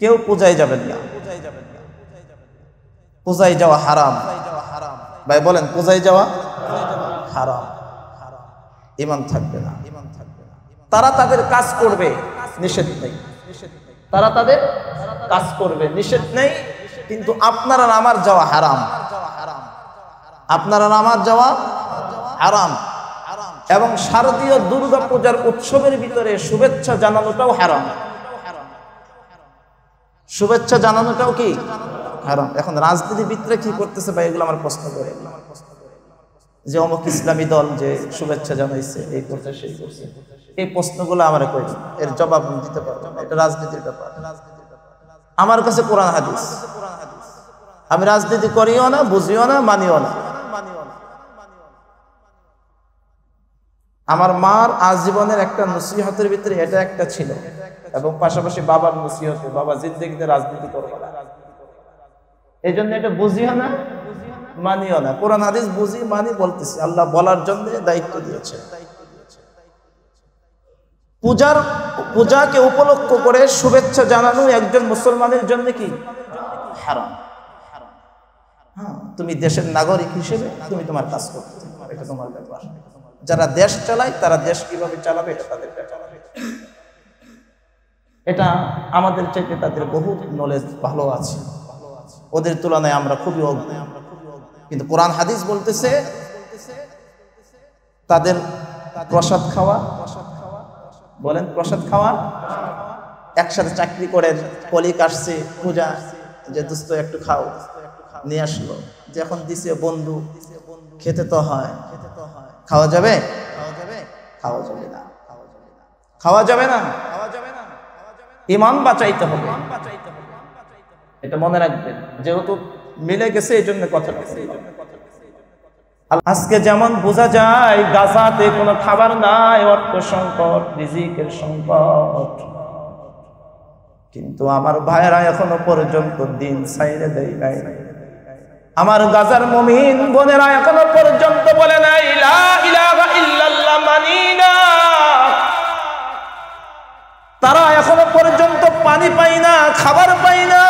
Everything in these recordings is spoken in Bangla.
কেউ পূজায় যাবেন না। পূজায় যাওয়া হারাম। ভাই বলেন, পূজায় যাওয়া হারাম, ঈমান থাকবে না। তারা তাদের কাজ করবে, নিষেধ নেই। তারা তাদের কাজ করবে, নিষেধ নেই, কিন্তু আপনার আর আমার যাওয়া হারাম। আপনার আর আমার যাওয়া হারাম। এবং শারদীয় দুর্গা পূজার উৎসবের ভিতরে শুভেচ্ছা জানানোটাও হারাম। শুভেচ্ছা জানানোটাও কি হারাম। এখন রাজনীতিবিদরা কি করতেছে ভাই, এগুলো আমার প্রশ্ন করে, যে অমুক ইসলামী দল যে শুভেচ্ছা জানাইছে, এই করছে সেই করছে, এই প্রশ্নগুলো আমার কই, এর জবাব দিতে পারবো না। এটা রাজনীতির ব্যাপার। আমার কাছে কোরআন হাদিস, আমি রাজনীতি করিও না, বুঝিও না, মানিও না। আমার মার আজীবনের একটা নসিহতের ভিতরে এটা একটা ছিল, এবং পাশাপাশি বাবার নসিহতে, বাবা জিন্দেগিতে রাজনীতি করবে না। এই জন্য এটা বুঝিও না, মানিও না। কোরআন হাদিস বুঝি মানি বলতেছি, আল্লাহ বলার জন্য দায়িত্ব দিয়েছে। পূজাকে উপলক্ষ করে শুভেচ্ছা জানানো একজন মুসলমানের জন্য কি হারাম। হ্যাঁ, তুমি দেশের নাগরিক হিসেবে তুমি তোমার কাজ করতে, এটা তোমার ব্যাপার। যারা দেশ চালায় তারা দেশ কিভাবে চালাবে এটা তাদের ব্যাপার। এটা আমাদের চাইতে তাদের বহু নলেজ ভালো আছে, ওদের তুলনায় আমরা খুবই অজ্ঞ। কিন্তু কোরআন হাদিস বলতেছে তাদের প্রসাদ খাওয়া, বলেন প্রসাদ খাওয়া, একসাথে চাকরি করেন, কলিগ আসছে পূজা, যে দোস্ত একটু খাও, নিয়ে আসলো, যে এখন দিছে বন্ধু, খেতে তো হয়, খাওয়া যাবে? খাওয়া যাবে না, খাওয়া যাবে না। ঈমান বাঁচাইতে হবে, এটা মনে রাখবেন। যেহেতু মিলে গেছে এই জন্য কথাটা। আজকে যেমন বোঝা যায় গাজাতে কোনো খাবার নাই, অর্থ সংকট, রিজিকের সংকট, কিন্তু আমার ভাইয়েরা এখনো পর্যন্ত দিন ছাইরে দেয় নাই। আমার গাজার মুমিন বোনেরা এখনো পর্যন্ত বলে নাই লা ইলাহা ইল্লাল্লাহ মানি না। তারা এখনো পর্যন্ত পানি পাই না, খাবার পাই না।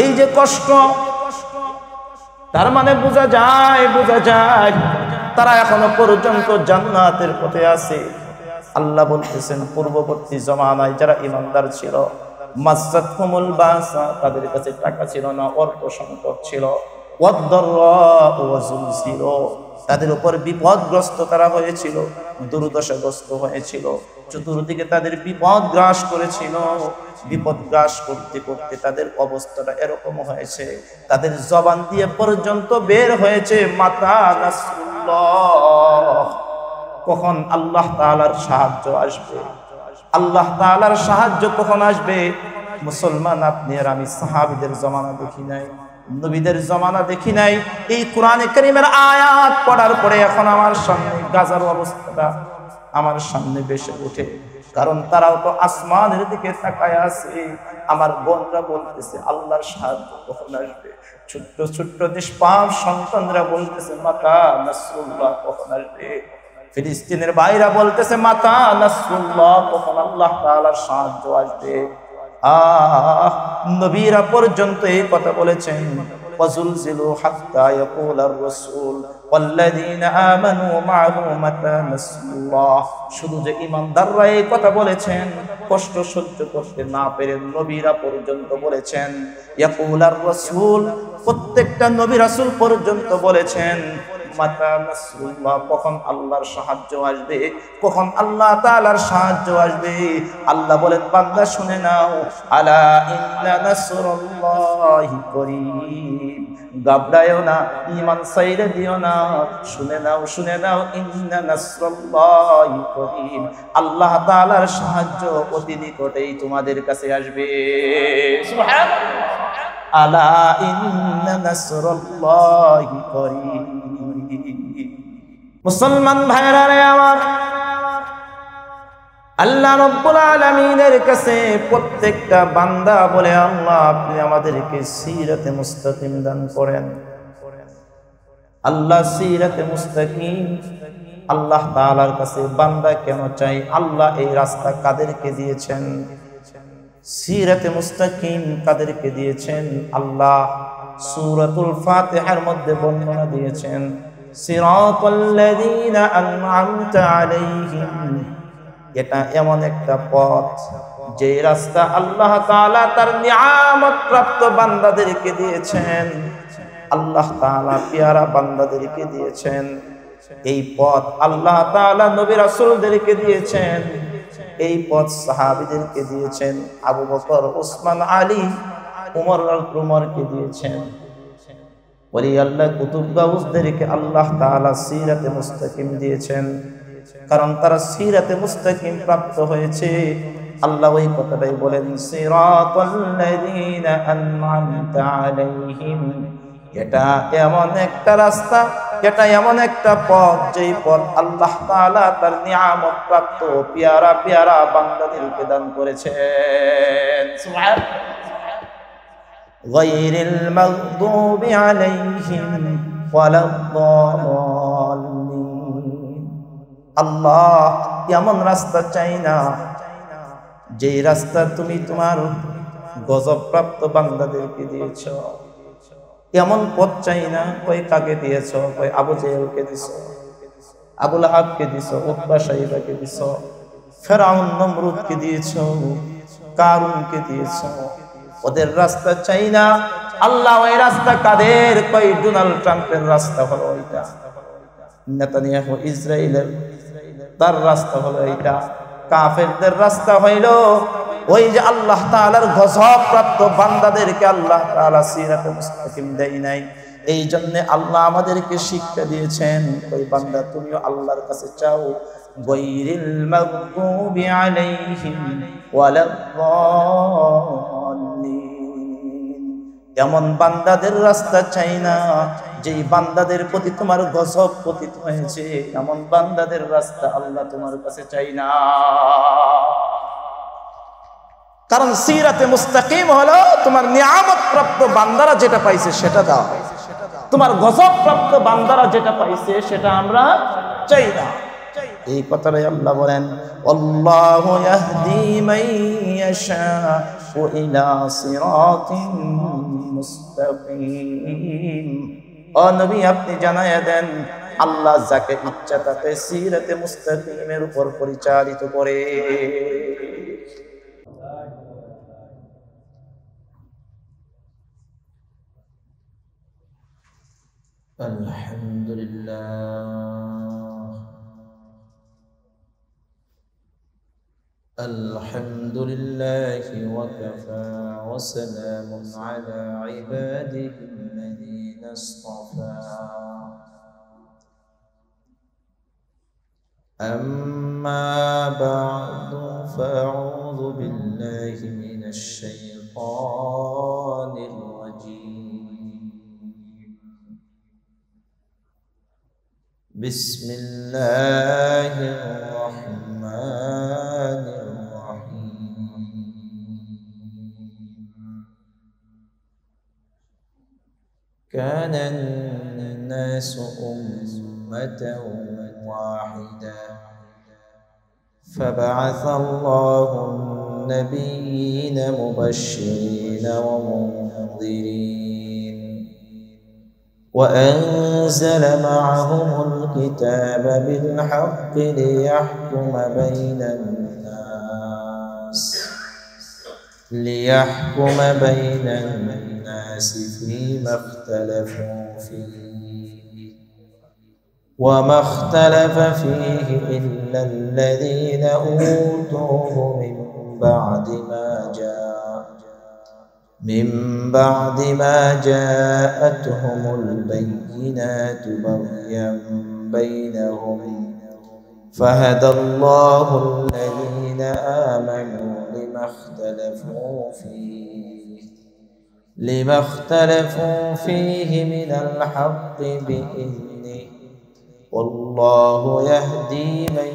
এই যে কষ্ট, তার মানে বোঝা যায় তারা এখনো পর্যন্ত জান্নাতের পথে আছে। আল্লাহ বলতেছেন পূর্ববর্তী জমানায় যারা ঈমানদার ছিল, মাসাতহুমুল বাসা, তাদের কাছে টাকা ছিল না, অর্থ সংকট ছিল, ওয়াদ-দাররা ওয়া যুলজিলু, তাদের উপর বিপদগ্রস্ত তারা হয়েছিল, দুর্দশাগ্রস্ত হয়েছিল, চতুর্দিকে তাদের বিপদ গ্রাস করেছিল। বিপদ গ্রাস করতে করতে তাদের অবস্থাটা এরকম হয়েছে, তাদের জবান দিয়ে পর্যন্ত বের হয়েছে মাতা নাসরুল্লাহ, কখন আল্লাহ তাআলার সাহায্য আসবে, আল্লাহ তাআলার সাহায্য কখন আসবে। মুসলমান, আপনি আর আমি সাহাবীদের জমানা দেখি নাই, নবীদের জমানা দেখি নাই। এই কোরআনে কারীমের আয়াত পড়ার পরে এখন আমার সামনে গাজার অবস্থাটা আমার সামনে ভেসে ওঠে, কারণ তারাও তো আসমানের দিকে তাকায় আছে। আমার বোনরা বলতেছে আল্লাহর সাহায্য কখন আসবে, ছোট্ট ছোট্ট নিষ্পাপ সন্তানরা বলতেছে মাতা নাসরুল্লাহ কখন আসবে, ফিলিস্তিনের ভাইরা বলতেছে মাতা নাসরুল্লাহ কখন আল্লাহ তাআলার সাহায্য আসবে। নবীরা পর্যন্ত এই কথা বলেছেন, ওয়াজুলজিলু হাত্তা ইয়াকুলার রাসূল ওয়াল্লাযীনা আমানু মা'হু মাতা নাসরুল্লাহ। শুধু যে ঈমানদাররা এই কথা বলেছেন, কষ্ট সহ্য করতে না পেরে নবীরা পর্যন্ত বলেছেন, ইয়াকুলার রাসূল, প্রত্যেকটা নবী রাসূল পর্যন্ত বলেছেন মাতা নাসরুল্লাহ, কখন আল্লাহর সাহায্য আসবে, কখন আল্লাহ তাআলার সাহায্য আসবে। আল্লাহ বলেন বান্দা শুনে নাও, আলা ইন্না নাসরুল্লাহি করিব, ঘাবড়ায়ও না, ঈমান ছাইরে দিও না, শুনে নাও ইন্না নাসরুল্লাহি করিব, আল্লাহ তাআলার সাহায্য অতি নিকটেই তোমাদের কাছে আসবে। সুবহানাল্লাহ, আলা ইন্না নাসরুল্লাহি করিব। মুসলমান ভাইরা রে আমার, আল্লাহ রাব্বুল আলামিনের কাছে প্রত্যেকটা বান্দা বলে, আল্লাহ আপনি আমাদেরকে সিরাতে মুস্তাকিম দান করেন। আল্লাহ সিরাতে মুস্তাকিম, আল্লাহ তাআলার কাছে বান্দা কেন চাই? আল্লাহ এই রাস্তা কাদেরকে দিয়েছেন? সিরাতে মুস্তাকিম কাদেরকে দিয়েছেন? আল্লাহ সূরাতুল ফাতিহার মধ্যে বর্ণনা দিয়েছেন, সিরাতাল্লাযীনা আন'আমতা আলাইহিম। এটা এমন একটা পথ, যে রাস্তা আল্লাহ তাআলা তার নিয়ামত প্রাপ্ত বান্দাদেরকে দিয়েছেন। আল্লাহ তাআলা পেয়ারা বান্দাদেরকে দিয়েছেন এই পথ, আল্লাহ তাআলা নবী রাসূলদেরকে দিয়েছেন এই পথ, সাহাবীদেরকে দিয়েছেন, আবু বকর, ওসমান, আলী, উমরকে দিয়েছেন। ওলি আল্লাহ কুতুব গাউসদেরকে আল্লাহ তাআলা সিরাতে মুস্তাকিম দিয়েছেন, কারণ তারা সিরাতে মুস্তাকিম প্রাপ্ত হয়েছে। আল্লাহ ওই কথাটাই বলেন, সিরাতাল্লাযীনা আন'আমতা আলাইহিম। এটা এমন একটা রাস্তা, এটা এমন একটা পথ, যেই পথ আল্লাহ তাআলা তার নিয়ামত প্রাপ্ত পেয়ারা পেয়ারা বান্দাদেরকে দান করেছেন। সুবহানাল্লাহ। গায়রিল মাগদুবি আলাইহিম ওয়ালাদ-দাল্লিন। আল্লাহ এমন রাস্তা চাই না, যে রাস্তা তুমি তোমার গজব প্রাপ্ত বান্দাদেরকে দিয়েছ। এমন পথ চাই না, কই কাকে দিয়েছ? কই আবু জেহেলকে দিছ, আবু লাহাবকে দিছ, উতবা সাইবাকে দিছ, ফেরাউন নমরুদকে দিয়েছ, কারুনকে দিয়েছ। ওদের রাস্তা চাই না। আল্লাহ ওই রাস্তা কাদের? কই ডোনাল্ড ট্রাম্পের রাস্তা হলো ওইটা, নেতানিয়াহু ইসরায়েলের তার রাস্তা হলো এইটা, কাফেরদের রাস্তা হইল ওই যে আল্লাহ তাআলার গজব প্রাপ্ত বান্দাদেরকে আল্লাহ তাআলা সিরাতে মুস্তাকিম দেয় নাই। এই জন্য আল্লাহ আমাদেরকে শিক্ষা দিয়েছেন, ওই বান্দা তুমিও আল্লাহর কাছে চাও, গায়রিল মাগদুবি আলাইহিম ওয়ালাদ-দাল্লিন। এমন বান্দাদের রাস্তা চাই না, যেই বান্দাদের প্রতি তোমার গজব পতিত হয়েছে, এমন বান্দাদের রাস্তা আল্লাহ তোমার কাছে চাই না। কারণ সিরাতে মুস্তাকিম হলো তোমার নিয়ামত প্রাপ্ত বান্দারা যেটা পাইছে সেটা দাও, তোমার গজব প্রাপ্ত বান্দারা যেটা পাইছে সেটা আমরা চাই না। এই কথাটাই আল্লাহ বলেন, আল্লাহু ইয়াহদি মান ইয়াশাউ ইলা সিরাতিন মুস্তাকিম। ও নবী, আপনি জানায়া দেন, আল্লাহ যাকে ইচ্ছা তাকে সিরাতে মুস্তাকিমের উপর পরিচালিত করে। আলহামদুলিল্লাহ, আলহামদুলিল্লাহি ওয়া কাফা ওয়া সালামুন আলা ইবাদিহিল্লাযীনা ইসতাফা। আম্মা বা'দু ফাআউযু বিল্লাহি মিনাশ শাইতানির রাজীম। বিসমিল্লাহির রাহমানির রাহিম। কানা আন-নাসু উম্মাতান ওয়াহিদা ফাবা'আসা আল্লাহু النبيين مبشرين ومنذرين وأنزل معهم الكتاب بالحق ليحكم بين الناس فيما اختلفوا فيه وما اختلف فيه إلا الذين أوتوه من بعد ما جاءتهم البينات بغيا بينهم فهدى الله الذين آمنوا لما اختلفوا فيه من الحق بإذنه والله يهدي من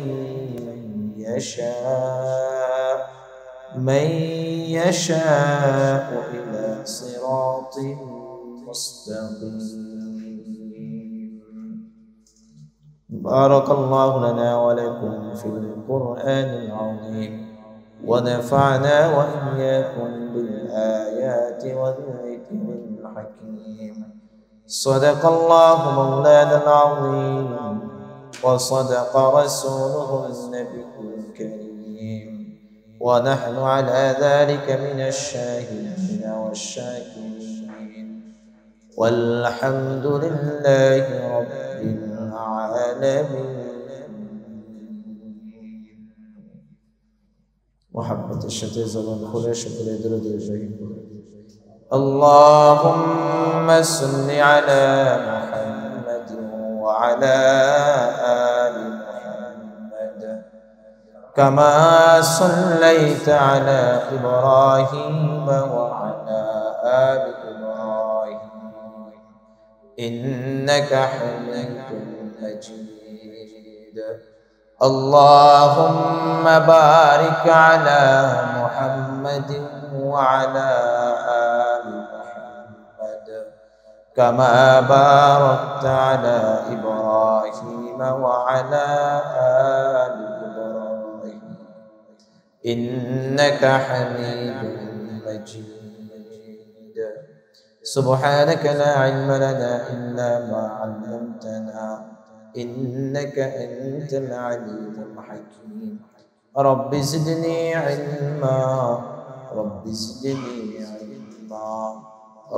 يشاء إلى صراط مستقيم. بارك الله لنا ولكم في القرآن العظيم ونفعنا وإياكم بالآيات والذكر الحكيم. صدق الله مولانا العظيم وصدق رسوله النبي الكريم، ونحن على ذلك من الشاهدين والشاكرين، والحمد لله رب العالمين. محبت الشتى زبان خلا شكر درود الرحيم. اللهم صل على محمد وعلى آل محمد كما صليت على إبراهيم وعلى آل إبراهيم إنك حميد مجيد. اللهم بارك على محمد وعلى آل محمد كما باركت على إبراهيم وعلى آل إبراهيم إنك حميد مجيد. سبحانك لا علم لنا إلا ما علمتنا إنك أنت العليم الحكيم. رب زدني علما رب زدني علما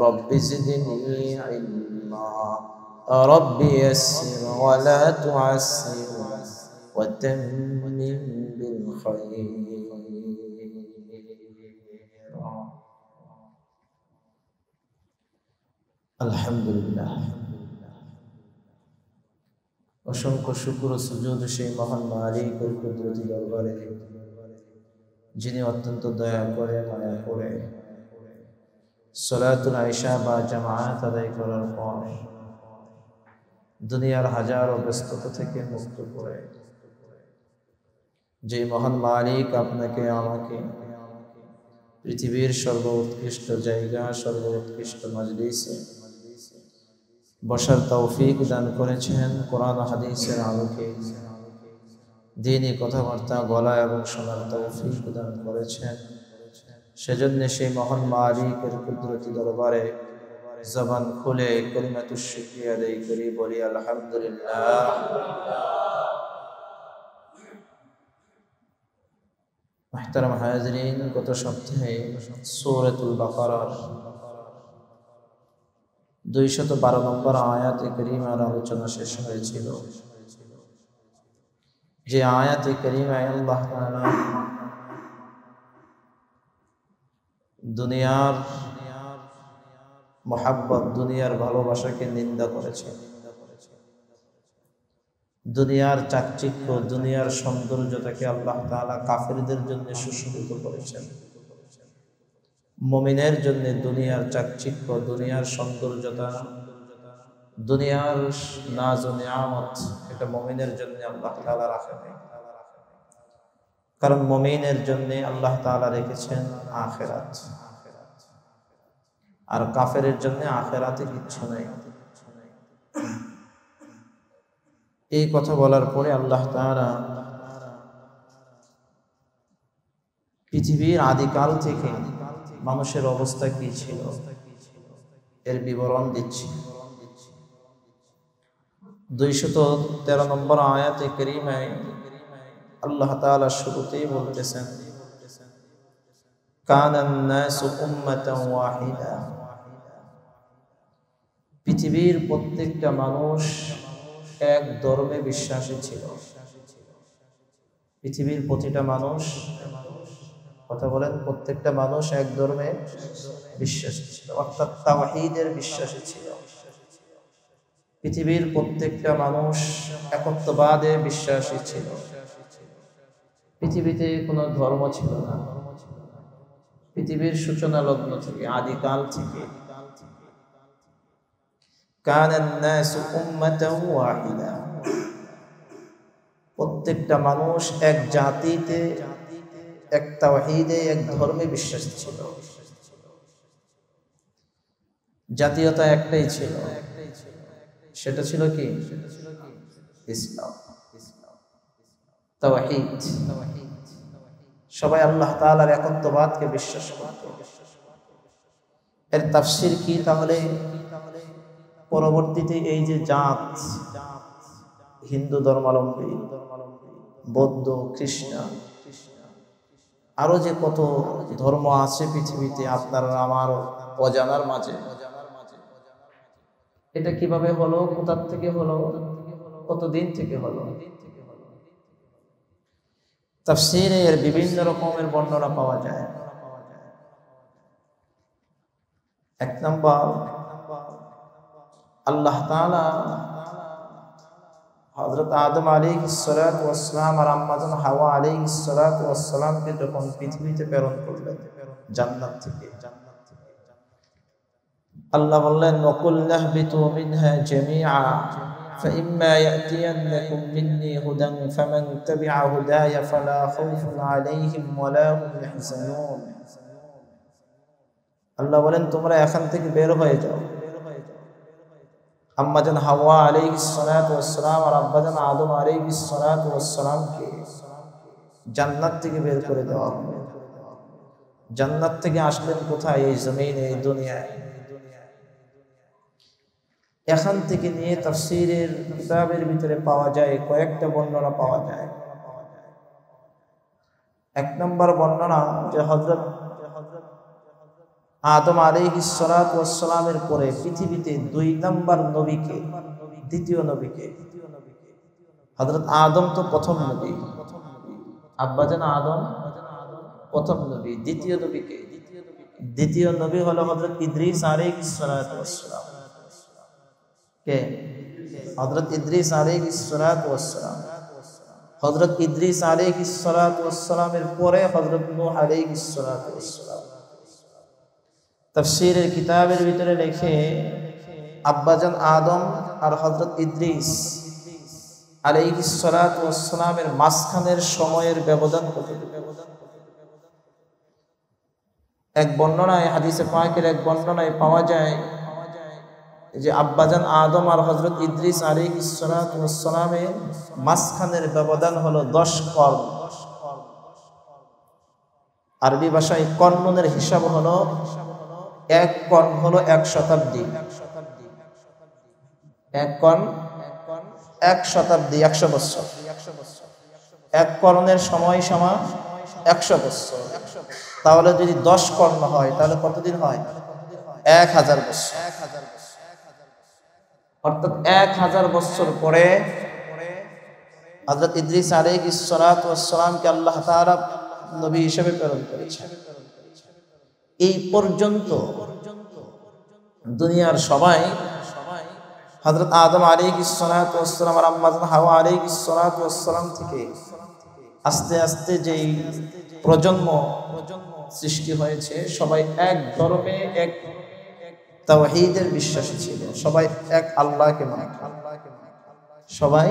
رب زدني علما رب يسر ولا تعسر وتمم بالخير. الحمد لله। অসংখ্য শুকর ও সুজুদ সেই মহান মালিকের কুদরতি দরবারে, যিনি অত্যন্ত দয়া করে মায়া করে সালাতুল আইশা বা জামাআত আদায় করার পর দুনিয়ার হাজারো ব্যস্ততা থেকে মুক্ত করে, যে মহান মালিক আপনাকে আমাকে পৃথিবীর সর্বোৎকৃষ্ট জায়গা, সর্বোৎকৃষ্ট মজলিসে বসার তৌফিক দান করেছেন, কোরআন হাদিসের আলোকে দ্বীনি কথাবার্তা বলা এবং শোনার তৌফিক দান করেছেন, সেজন্য সেই মহান মালিকের কুদরতি দরবারে জবান খুলে কালিমাতুশ শুকরিয়া আদায় করি, বলি আলহামদুলিল্লাহ। মুহতারাম হাজিরিন, গত সপ্তাহে সূরাতুল বাকারার 212 নম্বর আয়াতে কারিমার আলোচনা শেষ হয়েছিল। যে আয়াতে কারিমায় আল্লাহ তাআলা দুনিয়ার মোহাব্বত, দুনিয়ার ভালোবাসাকে নিন্দা করেছেন, দুনিয়ার চাকচিক্য, দুনিয়ার সৌন্দর্যতাকে আল্লাহ তাআলা কাফেরদের জন্য সুশোভিত করেছেন। মুমিনের জন্য দুনিয়ার চাকচিক্য, দুনিয়ার সৌন্দর্যতা, দুনিয়ার নাজ ও নিয়ামত, এটা মুমিনের জন্য আল্লাহ তাআলা রাখেন। কারণ মুমিনের জন্য আল্লাহ তাআলা রেখেছেন আখিরাত, আর কাফেরের জন্য আখিরাতে কিচ্ছু নেই। এই কথা বলার পরে আল্লাহ তাআলা পৃথিবীর আদিকাল থেকে মানুষের অবস্থা কি ছিল এর বিবরণ দিচ্ছি। 213 নম্বর আয়াতে কারিমায় আল্লাহ তাআলা শুরুতেই বলতেছেন, কানান নাসু উম্মাতান ওয়াহিদা, পৃথিবীর প্রত্যেকটা মানুষ এক ধর্মে বিশ্বাসী ছিল। পৃথিবীর প্রতিটা মানুষ, কথা বলেন, প্রত্যেকটা মানুষ এক ধর্মে বিশ্বাসী ছিল, অর্থাৎ তাওহীদের বিশ্বাসী ছিল। পৃথিবীর প্রত্যেকটা মানুষ একত্ববাদে বিশ্বাসী ছিল। পৃথিবীতে কোনো ধর্ম ছিল না। পৃথিবীর সূচনা লগ্ন থেকে, আদিকাল থেকে কানান নাসু উম্মাতান ওয়াহিদা, প্রত্যেকটা মানুষ এক জাতিতে, এক তাওহীদে, এক ধর্মে বিশ্বাসী ছিল। জাতীয়তা একটাই ছিল, সেটা ছিল কি? ইসলাম, তাওহীদ। সবাই আল্লাহ তাআলার একত্ববাদকে বিশ্বাস করত। এর তাফসীর কি তাহলে? পরবর্তীতে এই যে জাত, হিন্দু ধর্মাবলম্বী, বৌদ্ধ, খ্রিস্টান, আরো যে কত ধর্ম আছে পৃথিবীতে আপনার আমার অজানার মাঝে, এটা কিভাবে হলো, কোথা থেকে হলো, কতদিন থেকে হলো? তাফসীরে এর বিভিন্ন রকমের বর্ণনা পাওয়া যায়। এক নম্বর, আল্লাহ তাআলা হযরত আদম আলাইহিস সালাতু ওয়াস সালাম আর আম্মা জান হাওয়া আলাইহিস সালাতু ওয়াস সালামকে যখন পৃথিবীতে প্রেরণ করলেন জান্নাত থেকে, আল্লাহ বললেন ওয়াকুলনা ইহবিতু মিনহা জামিআ فإما يأتينكم مني هدى فمن تبع هداي فلا خوف عليهم ولا هم يحزنون। আল্লাহ বলেন তোমরা এখান থেকে বের হয়ে যাও। আম্মা জান হাওয়া আলাইহিস সালাতু ওয়াস সালাম আর আব্বা জান আদম আলাইহিস সালাতু ওয়াস সালামকে জান্নাত থেকে বের করে দেওয়া হলো। জান্নাত থেকে আসলেন কোথায়? এই জমিনে, এই দুনিয়ায়। এখান থেকে নিয়ে তাফসীরের কিতাবের ভিতরে পাওয়া যায় কয়েকটা বর্ণনা পাওয়া যায়। এক নম্বর বর্ণনা যে হযরত আদম আলাইহিস সালাতু ওয়াস সালামের পরে পৃথিবীতে দুই নম্বর নবীকে, দ্বিতীয় নবীকে, হযরত আদম তো প্রথম নবী, আব্বাজান আদম প্রথম নবী, দ্বিতীয় নবীকে, দ্বিতীয় নবী হলো হযরত ইদ্রিস আলাইহিস সালাতু ওয়াস সালাম। কে? হযরত ইদ্রিস আলাইহিস সালাতু ওয়াস সালাম। হযরত ইদ্রিস আলাইহিস সালাতু ওয়াস সালামের পরে হযরত নূহ আলাইহিস সালাতু ওয়াস সালাম। তাফসীরের কিতাবের ভিতরে লেখে আব্বাজান আদম আর হযরত ইদ্রিস আলাইহিস সালাতু ওয়াস সালামের মাঝখানের সময়ের ব্যবধান কতটুকু? এক বর্ণনায়, হাদিসে পাকের এক বর্ণনায় পাওয়া যায় যে আব্বাজান আদম আর হযরত ইদ্রিস আলাইহিস সালাতু ওয়াস সালামের মাঝখানের ব্যবধান হলো 10 কর্ণ। আরবি ভাষায় কর্ণের হিসাব হলো এক কর্ণ হলো 1 শতাব্দী। এক কর্ণ 1 শতাব্দী, 100 বছর। এক কর্ণের সময় সমান 100 বছর। তাহলে যদি 10 কর্ণ হয় তাহলে কতদিন হয়? 1000 বছর। অর্থাৎ 1000 বছর পরে হযরত ইদ্রিস আলাইহিস সালাতু ওয়াস সালামকে আল্লাহ তাআলা নবী হিসেবে প্রেরণ করেছেন। এই পর্যন্ত দুনিয়ার সবাই হযরত আদম আলাইহিস সালাতু ওয়াস সালাম আর আম্মা জান হাওয়া আলাইহিস সালাতু ওয়াস সালাম থেকে আস্তে আস্তে যেই প্রজন্ম সৃষ্টি হয়েছে, সবাই এক ধর্মে, এক তাওহীদের বিশ্বাসী ছিল। সবাই এক আল্লাহকে মানত, সবাই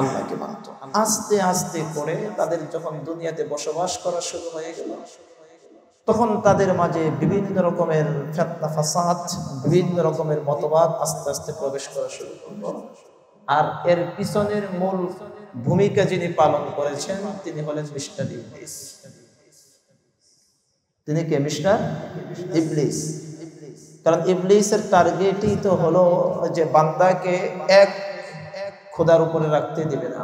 আল্লাহকে মানত। আস্তে আস্তে করে তাদের যখন দুনিয়াতে বসবাস করা শুরু হয়ে গেল, তখন তাদের মাঝে বিভিন্ন রকমের ফিতনা ফাসাদ, বিভিন্ন রকমের মতবাদ আস্তে আস্তে প্রবেশ করা শুরু করল। আর এর পিছনের মূল ভূমিকা যিনি পালন করেছেন তিনি হলেন মিস্টার ইবলিস। তিনি কে? মিস্টার ইবলিস। কারণ ইবলিসের টার্গেটই তো হলো যে বান্দাকে এক খোদার উপরে রাখতে দিবে না,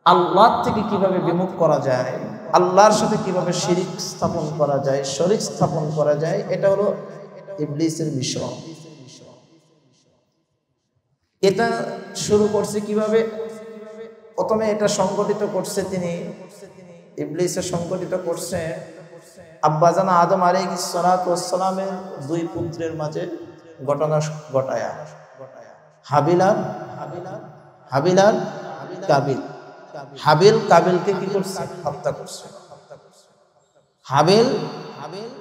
আল্লাহ থেকে কিভাবে বিমুখ করা যায়, আল্লাহর সাথে কিভাবে শিরিক স্থাপন করা যায়, শরীক স্থাপন করা যায়, এটা হলো ইবলিসের মিশন। এটা শুরু করছে কিভাবে? প্রথমে এটা সংগঠিত করছে তিনি, ইবলিসে সংগঠিত করছে আব্বাজান আদম আলাইহিস সালাতু ওয়াস সালামের দুই পুত্রের মাঝে ঘটনা ঘটায়া, হাবিল আর কাবিল। হাবিল কাবিলকে কি করছে? হত্যা করছে। হাবিল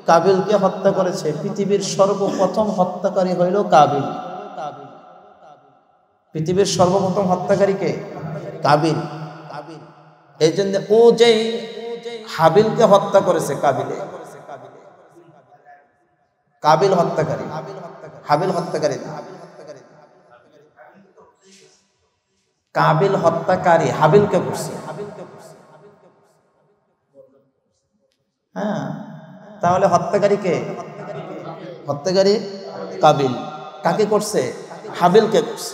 কাবিলকে হত্যা করেছে। পৃথিবীর সর্বপ্রথম হত্যাকারী হইল কাবিল। পৃথিবীর সর্বপ্রথম হত্যাকারী কে? কাবিল। এই জন্য ও যে হাবিলকে হত্যা করেছে, কাবিল হত্যাকারী, হাবিল হত্যাকারী না। কাবিল হত্যাকারী হাবিলকে করছে। হ্যাঁ, তাহলে হত্যাকারী কে? হত্যাকারী কাবিল। কাকে করছে? হাবিলকে করছে।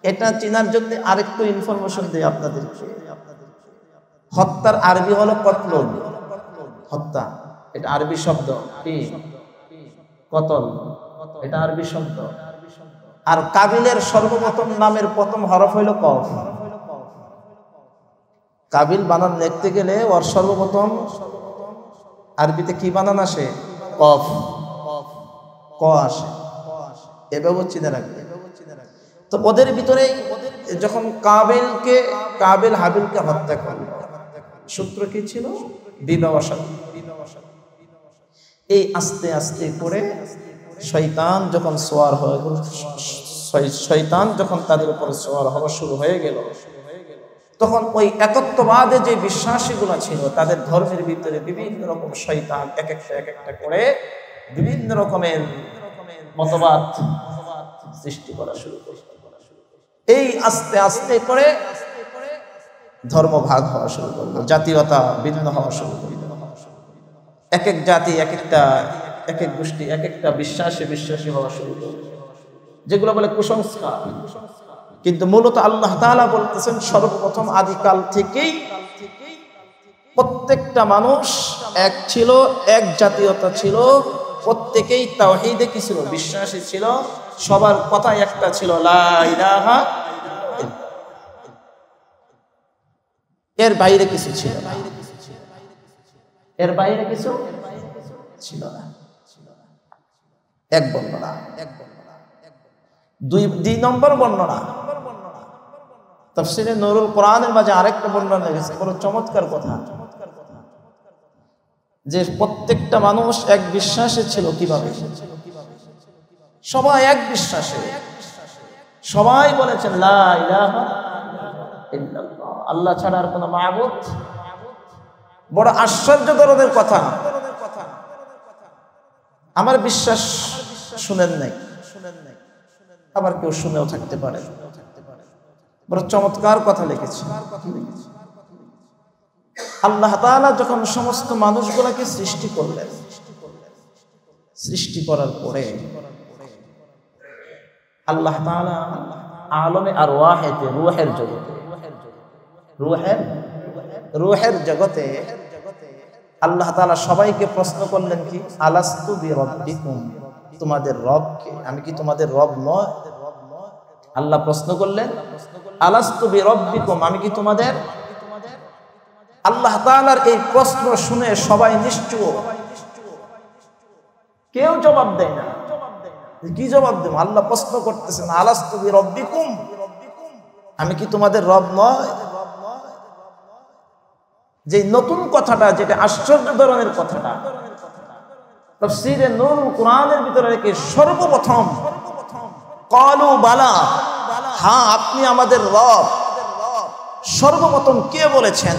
এটা চেনার জন্য আরেকটু ইনফরমেশন দিই আপনাদেরকে। হত্যার আরবি হলো কতল। হত্যা এটা আরবি শব্দ। কি? কতল, এটা আরবি শব্দ। আর কাবিলের সর্বপ্রথম নামের প্রথম হরফ হইল কফ। কাবিল বানান লিখতে গেলে ওর সর্বপ্রথম আরবিতে কি বানান আসে? কফ, ক আসে। এভাবে চিনে রাখবে। তো ওদের ভিতরেই যখন কাবিল হাবিলকে হত্যা করল, সূত্র কি ছিল? বিবাহ শাদী। এই আস্তে আস্তে করে শয়তান যখন সোয়ার হয়ে গেল, শয়তান যখন তাদের উপরে সোয়ার হওয়া শুরু হয়ে গেল, তখন ওই একত্ববাদে যে বিশ্বাসীগুলো ছিল তাদের ধর্মের ভিতরে বিভিন্ন রকম শয়তান এক একটা করে বিভিন্ন রকমের মতবাদ সৃষ্টি করা শুরু করে। এই আস্তে আস্তে করে ধর্ম ভাগ হওয়া শুরু করলো, জাতীয়তা ভিন্ন হওয়া শুরু করলো। এক এক জাতি এক এক গোষ্ঠী এক একটা বিশ্বাসী হওয়া শুরু করলো, যেগুলো বলে কুসংস্কার। কিন্তু মূলত আল্লাহ তাআলা বলতেছেন সর্বপ্রথম আদিকাল থেকেই প্রত্যেকটা মানুষ এক ছিল, এক জাতীয়তা ছিল, প্রত্যেকেই তাওহীদে কি ছিল? বিশ্বাসী ছিল। সবার কথা একটা ছিল, লা ইলাহা ইল্লাল্লাহ। এর বাইরে কিছু ছিল না, এর বাইরে কিছু ছিল না। এক বর্ণনা। দুই নম্বর বর্ণনা তাফসীরে নূরুল কোরআনের মাঝে আরেকটা বর্ণনা গেছে, বড় চমৎকার কথা, যে প্রত্যেকটা মানুষ এক বিশ্বাসে ছিল। কিভাবে? সবাই এক বিশ্বাসে, সবাই বলেছেন লা ইলাহা ইল্লাল্লাহ, আল্লাহ ছাড়া আর কোনো মাবুদ। বড় আশ্চর্য ধরনের কথা। আমার বিশ্বাস শুনেন নাই, আবার কেউ শুনেও থাকতে পারে। বড় চমৎকার কথা লিখেছে। আল্লাহ তাআলা যখন সমস্ত মানুষগুলোকে সৃষ্টি করলেন, সৃষ্টি করার পরে আল্লাহ তাআলা আলমে আরওয়াহেতে, রূহের জগতে, রূহের জগতে আল্লাহ তাআলা সবাইকে প্রশ্ন করলেন কি? আলাস্তু বিরাব্বিকুম, তোমাদের রব কে? আমি কি তোমাদের রব নয়? আল্লাহ প্রশ্ন করলেন আলাস্তু বিরাব্বিকুম, আমি কি তোমাদের? আল্লাহ তাআলার এই প্রশ্ন শুনে সবাই নিশ্চুপ, কেউ জবাব দেয় না। কি জবাব দেব? আল্লাহ প্রশ্ন করতেছেন আলাস্তু বিরাব্বিকুম, আমি কি তোমাদের রব নয়? যে নতুন কথাটা, যেটা আশ্চর্য ধরনের কথাটা, তাফসীরে নূরুল কোরআনের ভিতরে রেখে সর্বপ্রথম ক্বালু বালা, হ্যাঁ আপনি আমাদের রব। সর্বপ্রথম কে বলেছেন?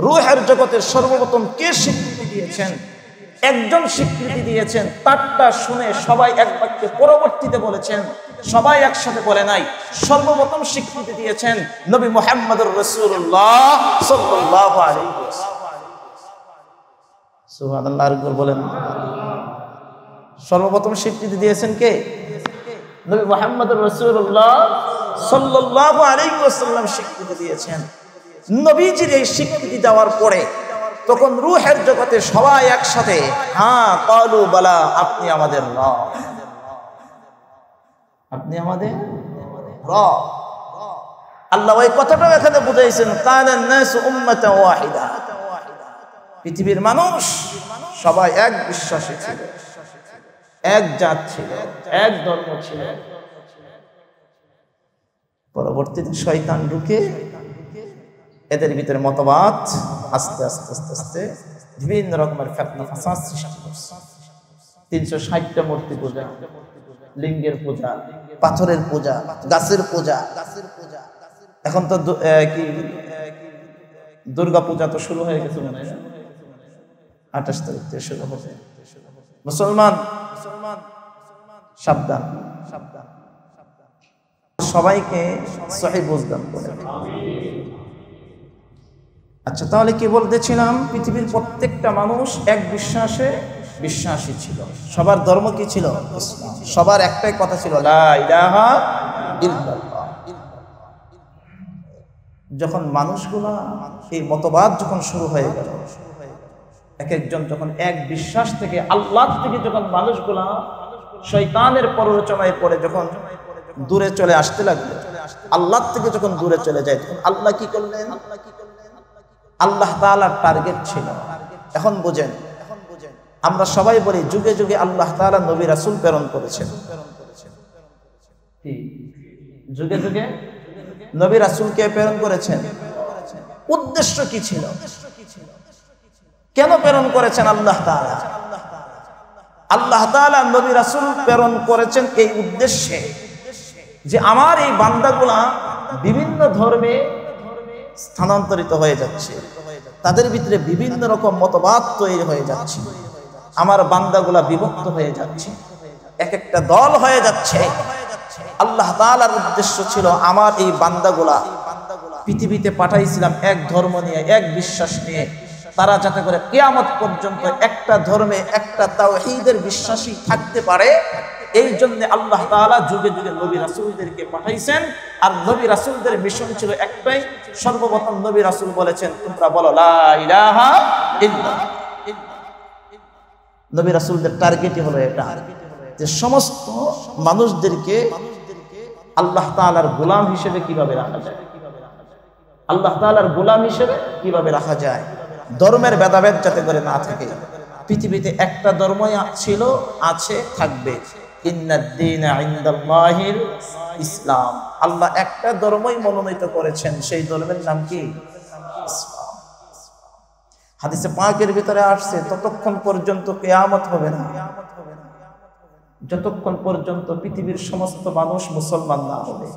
রূহের জগতের সর্বপ্রথম কে স্বীকৃতি দিয়েছেন? একজন স্বীকৃতি দিয়েছেন। তারটা শুনে সবাই এক বাক্যে পরবর্তীতে বলেছেন, সবাই একসাথে বলে নাই। সর্বপ্রথম স্বীকৃতি দিয়েছেন নবী মুহাম্মদুর রাসূলুল্লাহ সাল্লাল্লাহু আলাইহি ওয়াসাল্লাম। সুবহানাল্লাহ, আরেকবার বলেন। সর্বপ্রথম স্বীকৃতি দিয়েছেন কে? নবী মুহাম্মদুর রাসূলুল্লাহ সাল্লাল্লাহু আলাইহি ওয়াসাল্লাম স্বীকৃতি দিয়েছেন। নবীজির এই স্বীকৃতি দেওয়ার পরে তখন রূহের জগতে সবাই একসাথে, হ্যাঁ ক্বালু বালা, আপনি আমাদের রব, আপনি আমাদের রব। আল্লাহ ওই কথাটাও এখানে বুঝাইছেন, কানান নাসু উম্মাতান ওয়াহিদা, পৃথিবীর মানুষ সবাই এক বিশ্বাসী ছিল, এক জাত ছিল, এক ধর্ম ছিল। পরবর্তীতে শয়তান ঢুকে এদের ভিতরে মতবাদ আস্তে আস্তে আস্তে আস্তে বিভিন্ন রকমের ফিতনা ফাসাদ সৃষ্টি করছে। 360টা মূর্তি পূজা, লিঙ্গের পূজা, পাথরের পূজা, গাছের পূজা। এখন তো কি দুর্গা পূজা তো শুরু হয়ে গেছে মনে হয়, 28 তারিখ থেকে শুরু হবে। মুসলমান সাবধান, সবাইকে সহিহ বুঝদান করে। আচ্ছা, তাহলে কি বলতেছিলাম? পৃথিবীর প্রত্যেকটা মানুষ এক বিশ্বাসে বিশ্বাসী ছিল। সবার ধর্ম কি ছিল? ইসলাম। সবার একটাই কথা ছিল, লা ইলাহা ইল্লাল্লাহ। যখন মানুষগুলা এই মতবাদ যখন শুরু হয়ে গেল, এক একজন যখন এক বিশ্বাস থেকে আল্লাহ থেকে যখন মানুষগুলা শয়তানের প্ররোচনায় পড়ে যখন দূরে চলে আসতে লাগলো, আল্লাহ থেকে যখন দূরে চলে যায়, তখন আল্লাহ কি করলেন? আল্লাহ তাআলার টার্গেট ছিল। এখন বুঝেন, আমরা সবাই বলি যুগে যুগে আল্লাহ তাআলা নবী রাসূল প্রেরণ করেছেন। যুগে যুগে নবী রাসূলকে প্রেরণ করেছেন। উদ্দেশ্য কি ছিল? কেন প্রেরণ করেছেন আল্লাহ তাআলা? আল্লাহ তাআলা নবী রাসূল প্রেরণ করেছেন এই উদ্দেশ্যে যে আমার এই বান্দাগুলা বিভিন্ন ধর্মে স্থানান্তরিত হয়ে যাচ্ছে, তাদের ভিতরে বিভিন্ন রকম মতবাদ তৈরি হয়ে যাচ্ছে, আমার বান্দাগুলা বিভক্ত হয়ে যাচ্ছে, এক একটা দল হয়ে যাচ্ছে। আল্লাহ তাআলার উদ্দেশ্য ছিল আমার এই বান্দাগুলা পৃথিবীতে পাঠাইছিলাম এক ধর্ম নিয়ে, এক বিশ্বাস নিয়ে, তারা যাতে করে কিয়ামত পর্যন্ত একটা ধর্মে একটা তাওহীদের বিশ্বাসী থাকতে পারে। এই জন্য আল্লাহ তাআলা যুগে যুগে নবী রাসূলদেরকে পাঠাইছেন। আর নবী রাসূলদের মিশন ছিল একটাই। সর্বপ্রথম নবী রাসূল বলেছেন, তোমরা বলো লা ইলাহা ইল্লাল্লাহ। নবী রাসূলদের টার্গেটই হলো এটা, যে সমস্ত মানুষদেরকে আল্লাহ তাআলার গোলাম হিসেবে কিভাবে রাখা যায়, আল্লাহ তাআলার গোলাম হিসেবে কিভাবে রাখা যায়, ধর্মের ভেদাভেদ যাতে করে না থাকে। পৃথিবীতে একটা ধর্মই ছিল, আছে, থাকবে। ইন্নাদ-দীনা ইনদাল্লাহিল ইসলাম। আল্লাহ একটা ধর্মই মনোনীত করেছেন, সেই ধর্মের নাম কি? ইসলাম। হাদিসে পাকের ভিতরে আসছে, ততক্ষণ পর্যন্ত কিয়ামত হবে না যতক্ষণ পর্যন্ত পৃথিবীর সমস্ত মানুষ মুসলমান না হবে।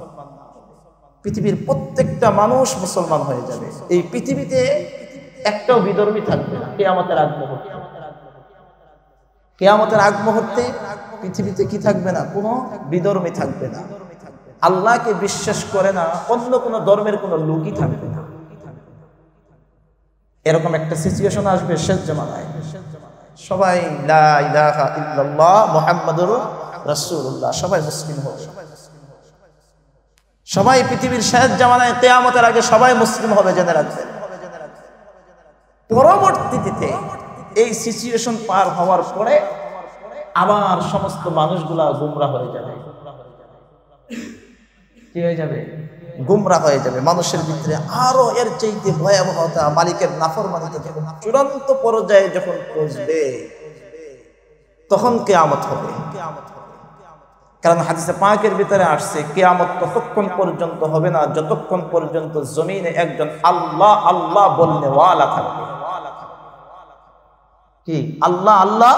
পৃথিবীর প্রত্যেকটা মানুষ মুসলমান হয়ে যাবে। এই পৃথিবীতে একটাও বিধর্মী থাকবে না কিয়ামতের আগ মুহূর্তে। কিয়ামতের আগ মুহূর্তে পৃথিবীতে কি থাকবে না? কোনো বিধর্মী থাকবে না। আল্লাহকে বিশ্বাস করে না অন্য কোনো ধর্মের কোনো লোকই থাকবে না। এরকম একটা সিচুয়েশন আসবে শেষ জামানায়। সবাই লা ইলাহা ইল্লাল্লাহ মুহাম্মাদুর রাসূলুল্লাহ, সবাই মুসলিম হবে। সবাই পৃথিবীর শেষ জামানায় কিয়ামতের আগে সবাই মুসলিম হবে, জেনে রাখবেন। পরবর্তীতে এই সিচুয়েশন পার হওয়ার পরে আবার সমস্ত মানুষগুলা গুমরাহ হয়ে যাবে। কি হয়ে যাবে? গুমরাহ হয়ে যাবে। মানুষের ভিতরে আরো এর চাইতে ভয়াবহতা, মালিকের নাফরমানিতে যখন চূড়ান্ত পর্যায়ে যখন পৌঁছবে, তখন কিয়ামত হবে। কারণ হাদিসে পাকের ভিতরে আসছে, কিয়ামত ততক্ষণ পর্যন্ত হবে না যতক্ষণ পর্যন্ত জমিনে একজন আল্লাহ আল্লাহ বলনে ওয়ালা থাকবে। কি? আল্লাহ আল্লাহ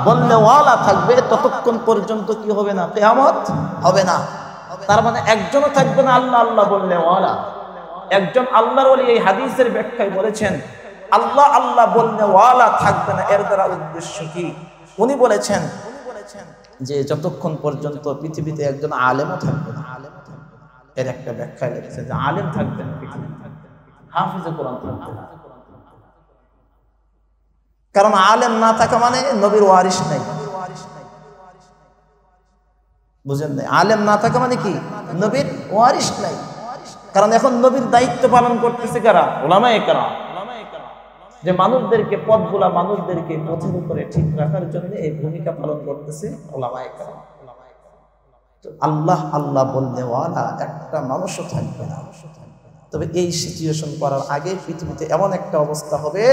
বলনে ওয়ালা থাকবে, ততক্ষণ পর্যন্ত কি হবে না? কিয়ামত হবে না। তার মানে একজনও থাকবে না আল্লাহ আল্লাহ বলনে ওয়ালা। একজন আল্লাহর ওলি এই হাদিসের ব্যাখ্যায় বলেছেন, আল্লাহ আল্লাহ বলনে ওয়ালা থাকবে না। এর দ্বারা উদ্দেশ্য কি? উনি বলেছেন যে যতক্ষণ পর্যন্ত পৃথিবীতে একজন আলেমও থাকবে না। এর একটা ব্যাখ্যায় লিখেছে যে আলেম থাকবে না পৃথিবীতে, হাফিজে কোরআন থাকবে না। কারণ আলেম না থাকা মানে নবীর ওয়ারিস নাই। বুঝেন নাই? আলেম না থাকা মানে কি? নবীর ওয়ারিস নাই। কারণ এখন নবীর দায়িত্ব পালন করতেছে কারা? উলামায়ে কেরাম। যে মানুষদেরকে, পথগুলা মানুষদেরকে পথের উপরে ঠিক রাখার জন্য এই ভূমিকা পালন করতেছে উলামায়ে কেরাম। তো আল্লাহ আল্লাহ বলতে ওয়ালা একটা মানুষও থাকবে না। তবে এই সিচুয়েশন করার আগে পৃথিবীতে এমন একটা অবস্থা হবে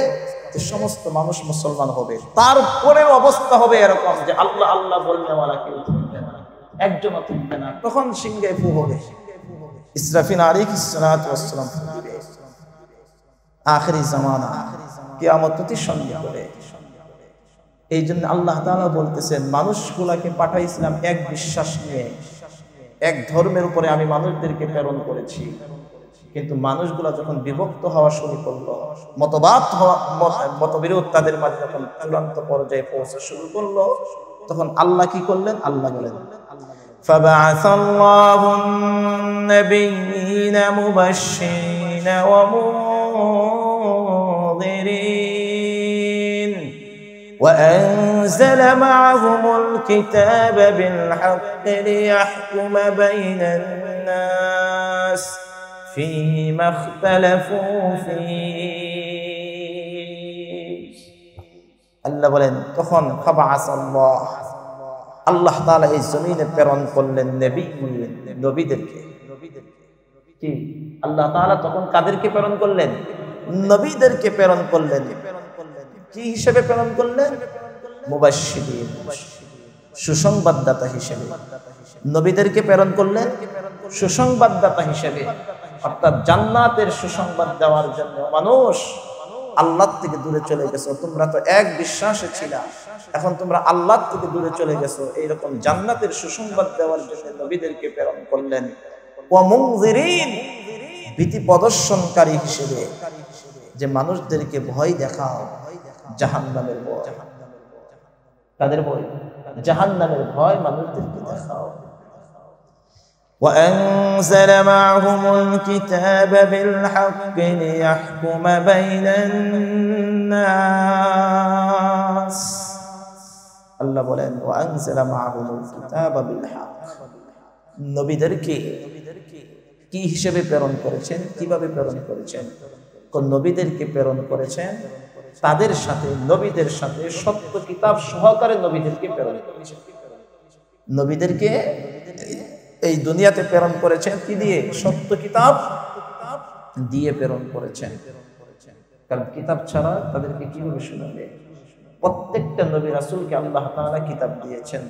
যে সমস্ত মানুষ মুসলমান হবে। তারপরে অবস্থা হবে এরকম যে আল্লাহ আল্লাহ বলতে ওয়ালা কেউ থাকবে না, একজনও থাকবে না। তখন সিংহে ফু হবে, ইসরাফিল আলাইহিস সালাতু ওয়াস সালাম ফু দিবে। আখিরি জামানা, কিয়ামত অতি সন্নিকটে। এই জন্য আল্লাহ তাআলা বলতেছেন, মানুষগুলাকে পাঠাইছিলাম এক বিশ্বাস নিয়ে, এক ধর্মের উপরে আমি মানুষদেরকে প্রেরণ করেছি। কিন্তু মানুষগুলা যখন বিভক্ত হওয়া শুরু করলো, মতবিরোধ তাদের মাঝে যখন চূড়ান্ত পর্যায়ে পৌঁছা শুরু করলো, তখন আল্লাহ কি করলেন? আল্লাহ বলেন, ফাবা'আসাল্লাহু আন-নাবিয়্যিনা মুবাশশিরিনা ওয়া وأنزل معهم الكتاب بالحق ليحكم بين الناس فيما اختلفوا فيه আল্লাহ বলেন তখন ফাবাআসাল্লাহ আল্লাহ তাআলা এই জমিনে প্রেরণ করলেন নবীদেরকে কি আল্লাহ তাআলা তখন কাদেরকে প্রেরণ করলেন নবীদেরকে প্রেরণ করলেন কি হিসেবে প্রেরণ করলেন মুবাশশিরিন সুসংবাদদাতা হিসেবে নবীদেরকে প্রেরণ করলেন সুসংবাদদাতা হিসেবে অর্থাৎ জান্নাতের সুসংবাদ দেওয়ার জন্য মানুষ আল্লাহ থেকে দূরে চলে গেছো তোমরা তো এক বিশ্বাসে ছিলা এখন তোমরা আল্লাহ থেকে দূরে চলে গেছো এইরকম জান্নাতের সুসংবাদ দেওয়ার জন্য নবীদেরকে প্রেরণ করলেন ওয়া মুনযিরিন ভীতি প্রদর্শনকারী হিসেবে যে মানুষদেরকে ভয় দেখাও জাহান্নামের ভয় কাদের ভয় জাহান্নামের ভয় মানুষদেরকে দেখাও وأنزل معهم الكتاب بالحق ليحكم بين الناس আল্লাহ বলেন وأنزل معهم الكتاب بالحق নবীদেরকে কি হিসেবে প্রেরণ করেছেন কিভাবে প্রেরণ করেছেন কোন নবীদেরকে প্রেরণ করেছেন তাদের সাথে নবীদের সাথে সত্য কিতাব সহকারে নবীদেরকে প্রেরণ করেছেন নবীদেরকে এই দুনিয়াতে প্রেরণ করেছেন কি দিয়ে সত্য কিতাব দিয়ে প্রেরণ করেছেন কারণ কিতাব ছাড়া তাদেরকে কিভাবে শোনাবে প্রত্যেকটা নবী রাসূলকে আল্লাহ তাআলা কিতাব দিয়েছেন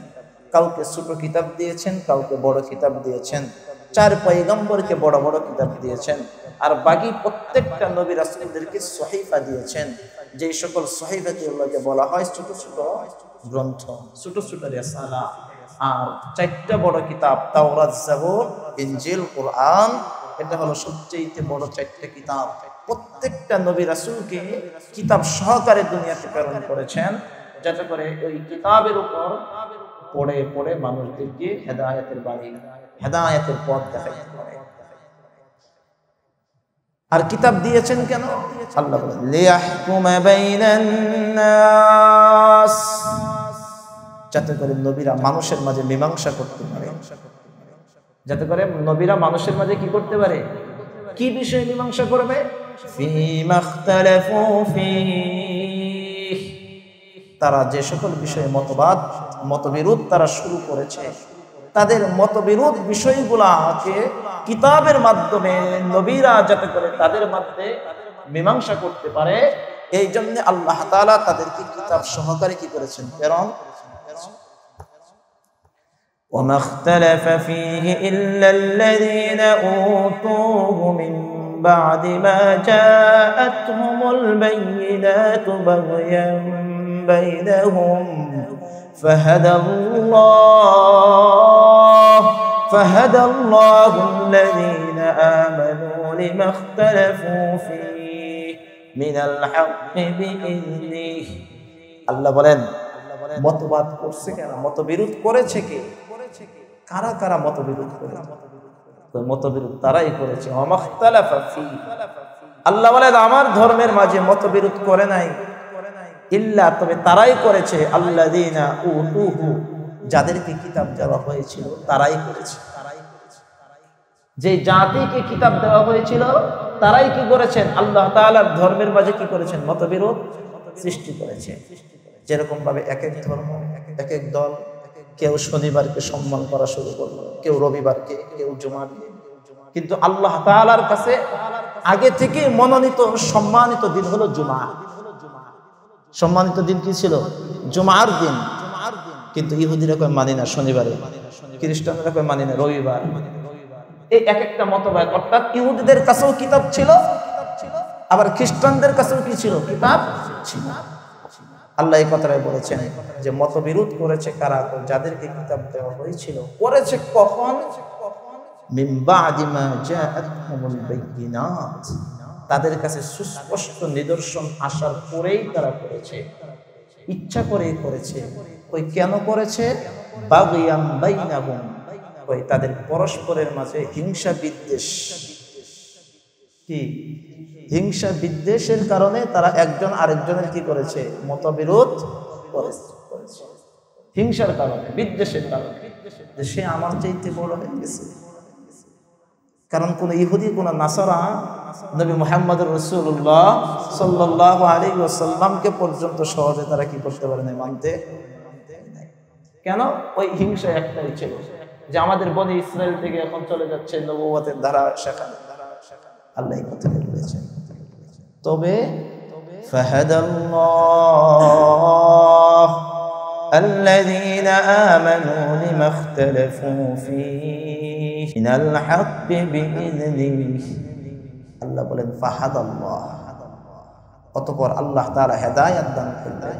কাউকে ছোট কিতাব দিয়েছেন কাউকে বড় কিতাব দিয়েছেন চার পয়গম্বরকে বড় বড় কিতাব দিয়েছেন আর বাকি প্রত্যেকটা নবী রাসূলদেরকে সহিফা দিয়েছেন যেই সকল সহিফাগুলোকে বলা হয় ছোট ছোট গ্রন্থ ছোট ছোট রিসালা আর চারটা বড় কিতাব তাওরাত জাবুর ইনজিল কুরআন এটা হলো সবচেয়ে বড় চারটা কিতাব প্রত্যেকটা নবী রাসূলকে কিতাব সহকারে দুনিয়াতে প্রেরণ করেছেন যাতে করে ওই কিতাবের উপর পড়ে পড়ে মানুষদেরকে হেদায়েতের বাণী হেদায়েতের পথ দেখাইতে পারে আর কিতাব দিয়েছেন কেন আল্লাহ বলেন লিয়াহকুমা বাইনান নাস যাতে করে নবীরা মানুষের মাঝে মীমাংসা করতে পারে যাতে করে নবীরা মানুষের মাঝে কি করতে পারে কি বিষয়ে মীমাংসা করবে ফীমা ইখতালাফু ফীহ তারা যে সকল বিষয়ে মতবিরোধ তারা শুরু করেছে তাদের মতবিরোধ বিষয়গুলোকে কিতাবের মাধ্যমে নবীরা যাতে করে তাদের মধ্যে মীমাংসা করতে পারে এই জন্য আল্লাহ তাআলা তাদেরকে কিতাব সহকারে কি করেছেন প্রেরণ وما اختلف فيه إلا الذين أوتوه من بعد ما جاءتهم البينات بغيا بينهم فهدى الله الذين آمنوا لما اختلفوا فيه من الحق بإذنه الله বলেন মতবাদ করছে কেন মতবিরোধ করেছে কে কারা কারা মতবিরোধ করেছে তো মতবিরোধ তারাই করেছে ওমাখতালাফা ফি আল্লাহ বলেন আমার ধর্মের মাঝে মতবিরোধ করে নাই ইল্লা তবে তারাই করেছে আল্লাযীনা উতুহু যাদেরকে কিতাব দেওয়া হয়েছিল তারাই করেছে যে জাতিকে কিতাব দেওয়া হয়েছিল তারাই কি করেছেন আল্লাহ তাআলার ধর্মের মাঝে কি করেছেন মতবিরোধ সৃষ্টি করেছে যেরকম ভাবে এক এক ধর্ম এক এক দল কেউ শনিবারকে সম্মান করা শুরু করলো কেউ রবিবারকে কেউ জুমাকে কিন্তু আল্লাহ তাআলার কাছে আগে থেকে মনোনীত সম্মানিত দিন হলো জুমা সম্মানিত দিন কি ছিল জুমার দিন কিন্তু ইহুদিরা কয় মানি না শনিবারে খ্রিস্টানরা কয় মানি না রবিবার এই এক একটা মতবাদ অর্থাৎ ইহুদিদের কাছেও কিতাব ছিল আবার খ্রিস্টানদের কাছেও কি ছিল কিতাব ছিল আল্লাহ এই কথাটাই বলেছেন যে মতবিরোধ করেছে কারা যাদেরকে কিতাব দেওয়া হয়েছিল করেছে কখন মিন বাদি মা জাআতহুমুল বাইয়িনাত তাদের কাছে সুস্পষ্ট নিদর্শন আসার পরেই তারা করেছে ইচ্ছা করেই করেছে ওই কেন করেছে বাগিয়াম বাইনাহুম ওই তাদের পরস্পরের মাঝে হিংসা বিদ্বেষ কি হিংসা বিদ্বেষের কারণে তারা একজন আরেকজনের কি করেছে মতবিরোধ করেছে হিংসার কারণে, বিদ্বেষের কারণে, যে সে আমার চাইতে বড় হয়ে গেছে। কারণ কোন ইহুদি কোন নাসারা নবী মুহাম্মদুর রাসূলুল্লাহ সাল্লাল্লাহু আলাইহি ওয়াসাল্লামকে পর্যন্ত সহজে তারা কি করতে পারে না, মানতে। কেন? ওই হিংসা একটাই ছিল, যে আমাদের বনি ইসরাইল থেকে এখন চলে যাচ্ছে নবুয়তের ধারা শাখা। আল্লাহ এই কথা বলেছেন। তবে ফাহাদাল্লাহ الذين آمنوا لما اختلفوا فيه من الحق بإذنه। আল্লাহ বলেন ফাহাদাল্লাহ, অতঃপর আল্লাহ তাআলা হেদায়েত দান করলেন।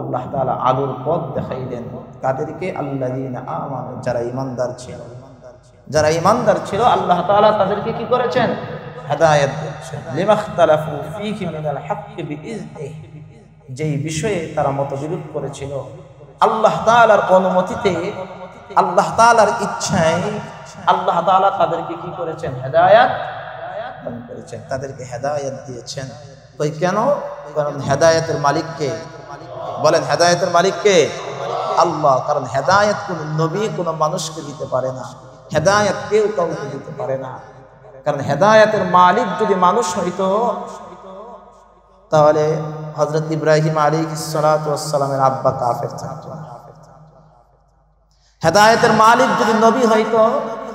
আল্লাহ তাআলা আলোর পথ দেখাইলেন কাদেরকে? আল্লাযীনা আমানু, যারা ঈমানদার ছিল। যারা ঈমানদার ছিল আল্লাহ তাআলা তাদেরকে কি করেছেন? হেদায়েত দিয়েছেন। লিমা ইখতালাফু ফীহি মিনাল হাক্কি বিইজনিহি, যেই বিষয়ে তারা মতবিরোধ করেছিল আল্লাহ তাআলার অনুমতিতে, আল্লাহ তাআলার ইচ্ছায় আল্লাহ তাআলা তাদেরকে কি করেছেন? হেদায়েত দান করেছেন, তাদেরকে হেদায়েত দিয়েছেন। কই কেন? কারণ হেদায়েতের মালিক কে? বলেন, হেদায়েতের মালিক কে? আল্লাহ। কারণ হেদায়েত কোন নবী কোন মানুষকে দিতে পারে না, হেদায়েত কেউ কাউকে দিতে পারে না। কারণ হেদায়েতের মালিক যদি মানুষ হইতো তাহলে হযরত ইব্রাহিম আলাইহিস সালাতু ওয়াস সালামের আব্বা কাফের থাকতো না। হেদায়েতের মালিক যদি নবী হইতো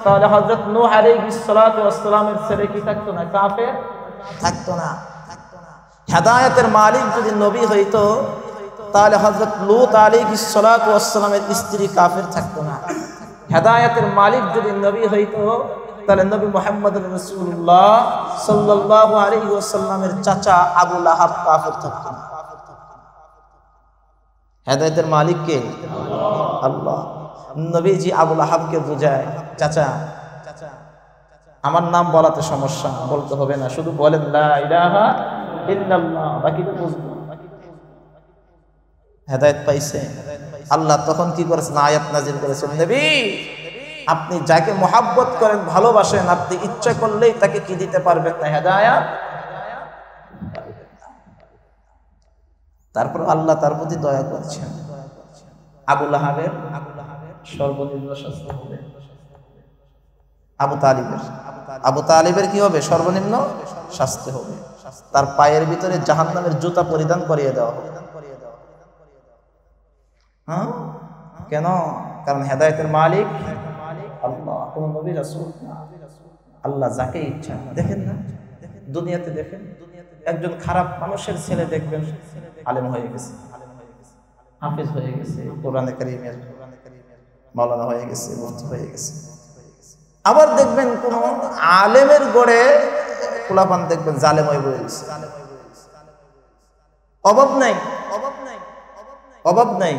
তাহলে হযরত নূহ আলাইহিস সালাতু ওয়াস সালামের ছেলে কি থাকতো না? কাফের থাকতো না। হেদায়েতের মালিক যদি নবী হইতো তাহলে হযরত লূত আলাইহিস সালাতু ওয়াস সালামের স্ত্রী কাফের থাকতো না। হেদায়েতের মালিক যদি নবী হইতো তাহলে নবী মুহাম্মদুর রাসূলুল্লাহ সাল্লাল্লাহু আলাইহি ওয়াসাল্লামের চাচা আবু লাহাব কাফের থাকতো না। হেদায়েতের মালিক কে? আল্লাহ। নবীজি আবু লাহাবকে বুঝায়, চাচা আমার নাম বলাতে সমস্যা, বলতে হবে না, শুধু বলেন লা ইলাহা ইল্লাল্লাহ, বাকি তো বুঝবো। হেদায়েত পাইছে। আল্লাহ তখন কি করেছেন? আয়াত নাযিল করেছেন, নবী আপনি যাকে মহাব্বত করেন, ভালোবাসেন, আপনি ইচ্ছা করলেই তাকে কি দিতে পারবেন না? হেদায়েত। তারপর আল্লাহ তার প্রতি দয়া করছেন। আবু লাহাবের সর্বনিম্ন শাস্তি হবে, আবু তালিবের কি হবে? সর্বনিম্ন শাস্তি হবে। তার পায়ের ভিতরে জাহান্নামের জুতা পরিধান করিয়ে দেওয়া হবে। হ্যাঁ, কেন? কারণ হেদায়েতের মালিক আল্লাহ, কোন নবী রাসূল না। আল্লাহ যাকে ইচ্ছা, দেখেন না দুনিয়াতে, দেখেন একজন খারাপ মানুষের ছেলে দেখবেন আলেম হয়ে গেছে, হাফেজ হয়ে গেছে, কোরআনে কারীমের মাওলানা হয়ে গেছে, মুফতি হয়ে গেছে। আবার দেখবেন কোন আলেমের গড়ে পোলাপান দেখবেন জালেম হয়ে গেছে। অভাব নাই, অভাব নাই।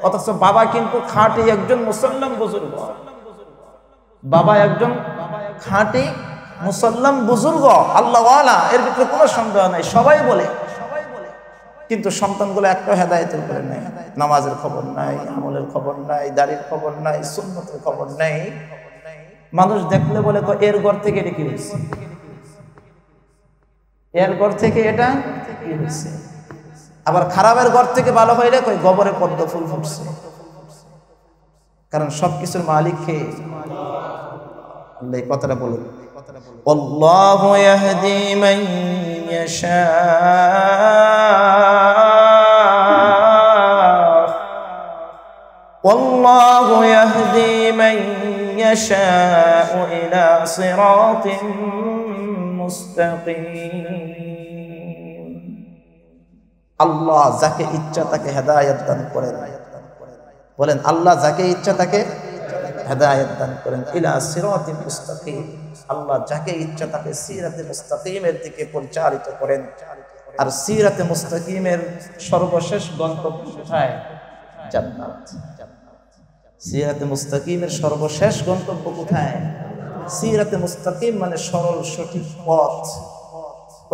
অথচ বাবা কিন্তু খাঁটি একজন মুসলমান বুজুর্গ, বাবা একজন খাঁটি মুসলমান বুজুর্গ, আল্লাহওয়ালা, এর ভিতরে কোনো সন্দেহ নাই, সবাই বলে। কিন্তু সন্তানগুলো একটা হেদায়েতের উপরে নাই, নামাজের খবর নাই, আমলের খবর নাই, দাড়ির খবর নাই, সুন্নতের খবর নাই। মানুষ দেখলে বলে এর ঘর থেকে এটা কি হয়েছে, এর ঘর থেকে এটা কি হয়েছে। আবার খারাপের ঘর থেকে ভালো হইলে কই গোবরে পদ্ম ফুল ফুটছে। কারণ সবকিছুর মালিক কে? আল্লাহ। এই কথাটা বলুন, আল্লাহু ইয়াহদি মান ইয়াশা, আল্লাহু ইয়াহদি মান ইয়াশা ইলা সিরাতিন মুস্তাকিম। আল্লাহ যাকে ইচ্ছা তাকে হেদায়েত দান করেন। বলেন, আল্লাহ যাকে ইচ্ছা তাকে হেদায়েত দান করেন। ইলা সিরাতিন মুস্তাকিম, আল্লাহ যাকে ইচ্ছা তাকে সিরাতে মুস্তাকিমের দিকে পরিচালিত করেন। আর সিরাতে মুস্তাকিমের সর্বশেষ গন্তব্য কোথায়? জান্নাত। সিরাতে মুস্তাকিমের সর্বশেষ গন্তব্য কোথায়? সিরাতে মুস্তাকিম মানে সরল সঠিক পথ।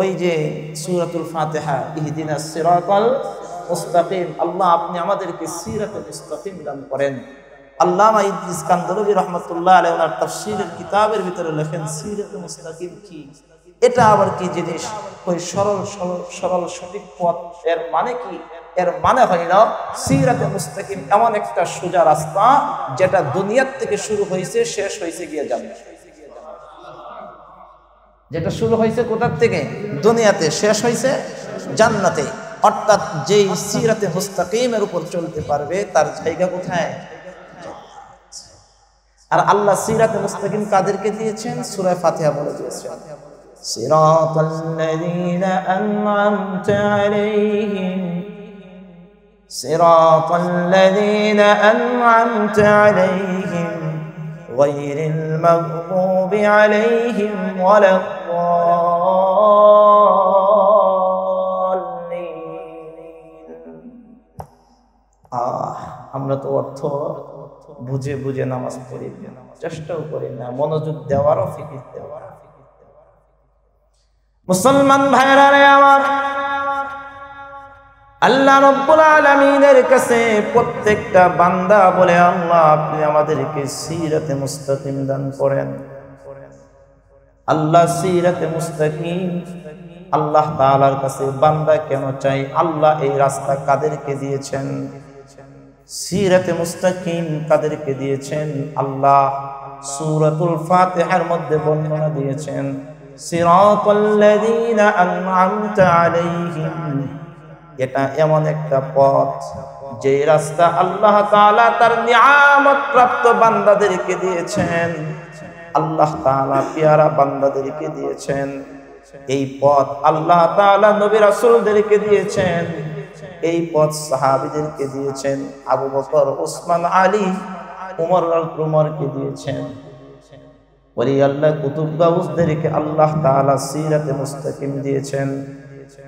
ওই যে সূরাতুল ফাতিহা, ইহদিনাস সিরাতাল মুস্তাকিম, আল্লাহ আপনি আমাদেরকে সিরাতে মুস্তাকিম দান করেন। আল্লামা ইদ্রিস কান্দলভী রাহমাতুল্লাহ আলাইহি ওনার তাফসীরের কিতাবের ভিতরে লেখেন সিরাতে মুস্তাকিম কি, এটা আবার কি জিনিস? ওই সরল সরল সঠিক পথ, এর মানে কি? এর মানে হইল সিরাতে মুস্তাকিম এমন একটা সোজা রাস্তা যেটা দুনিয়ার থেকে শুরু হয়েছে, শেষ হয়েছে গিয়ে জান্নাত। যেটা শুরু হয়েছে কোথার থেকে? দুনিয়াতে, শেষ হয়েছে জান্নাতে। অর্থাৎ যেই সিরাতে মুস্তাকিমের উপর চলতে পারবে তার জায়গা কোথায়? আর আল্লাহ সিরাতে মুস্তাকিম কাদেরকে দিয়েছেন? সূরা ফাতিহা বলে দিয়েছেন, সিরাতাল্লাযীনা আন'আমতা আলাইহিম, সিরাতাল্লাযীনা আন'আমতা আলাইহিম গায়রিল মাগদুবি আলাইহিম ওয়ালাদ-দাল্লিন। আমরা তো অর্থ বুঝে বুঝে নামাজ পড়ি, চেষ্টাও করি না মনোযোগ দেওয়ারও, ফিকির দেওয়ার। মুসলমান ভাইরা রে আমার, আল্লাহ রাব্বুল আলামিনের কাছে প্রত্যেকটা বান্দা বলে, আল্লাহ আপনি আমাদেরকে সিরাতে মুস্তাকিম দান করেন। আল্লাহ সিরাতে মুস্তাকিম আল্লাহ তাআলার কাছে বান্দা কেন চাই? আল্লাহ এই রাস্তা কাদেরকে দিয়েছেন? সিরাতে মুস্তাকিম কাদেরকে দিয়েছেন? আল্লাহ সূরাতুল ফাতিহার মধ্যে বর্ণনা দিয়েছেন, সিরাতাল্লাযীনা আন'আমতা আলাইহিম। এটা এমন একটা পথ, যে রাস্তা আল্লাহ তাআলা তার নিয়ামত প্রাপ্ত বান্দাদেরকে দিয়েছেন। আল্লাহ তাআলা পেয়ারা বান্দাদেরকে দিয়েছেন এই পথ। আল্লাহ তাআলা নবী রাসূলদেরকে দিয়েছেন এই পথ, সাহাবীদেরকে দিয়েছেন, আবু বকর, ওসমান, আলী, উমরকে দিয়েছেন। ওলি আল্লাহ কুতুব গাউসদেরকে আল্লাহ তাআলা সিরাতে মুস্তাকিম দিয়েছেন,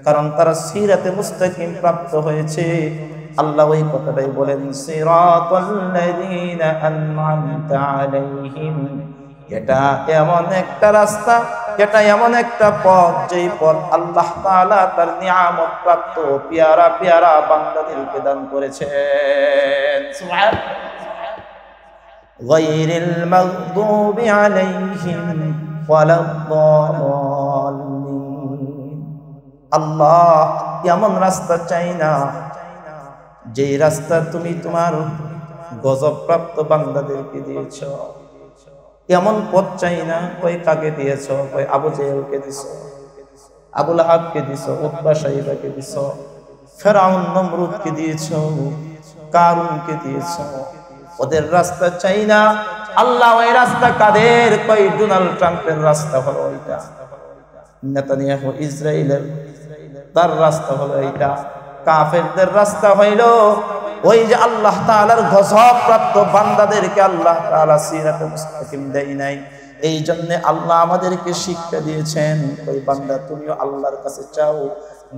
কারণ তারা সিরাতে মুস্তাকিম প্রাপ্ত হয়েছে। আল্লাহ ওই কথাটাই বলেন, সিরাতাল্লাযীনা আন'আমতা আলাইহিম। এটা এমন একটা রাস্তা, এটা এমন একটা পথ, যেই পথ আল্লাহ তাআলা তার নিয়ামত প্রাপ্ত পেয়ারা পেয়ারা বান্দাদেরকে দান করেছেন। সুবহানাল্লাহ। গায়রিল মাগদুবি আলাইহিম ওয়ালাদ-দাল্লিন। আল্লাহ এমন রাস্তা চাই না যেই রাস্তা তুমি তোমার গজব প্রাপ্ত বান্দাদেরকে দিয়েছ। এমন পথ চাই না, কই কাকে দিয়েছ? কই আবু জেহেলকে দিছ, আবু লাহাবকে দিছ, উতবা সাইবাকে দিছ, ফেরাউন নমরুদকে দিয়েছ, কারুনকে দিয়েছ। ওদের রাস্তা চাই না আল্লাহ। ওই রাস্তা কাদের? কই ডোনাল্ড ট্রাম্পের রাস্তা হলো ওইটা, নেতানিয়াহু ইসরায়েলের তার রাস্তা হলো এইটা, কাফেরদের রাস্তা হইল ওই যে আল্লাহ তাআলার গজব প্রাপ্ত বান্দাদেরকে আল্লাহ তাআলা সিরাতে মুস্তাকিম দেয় নাই। এই জন্য আল্লাহ আমাদেরকে শিক্ষা দিয়েছেন, ওই বান্দা তুমিও আল্লাহর কাছে চাও,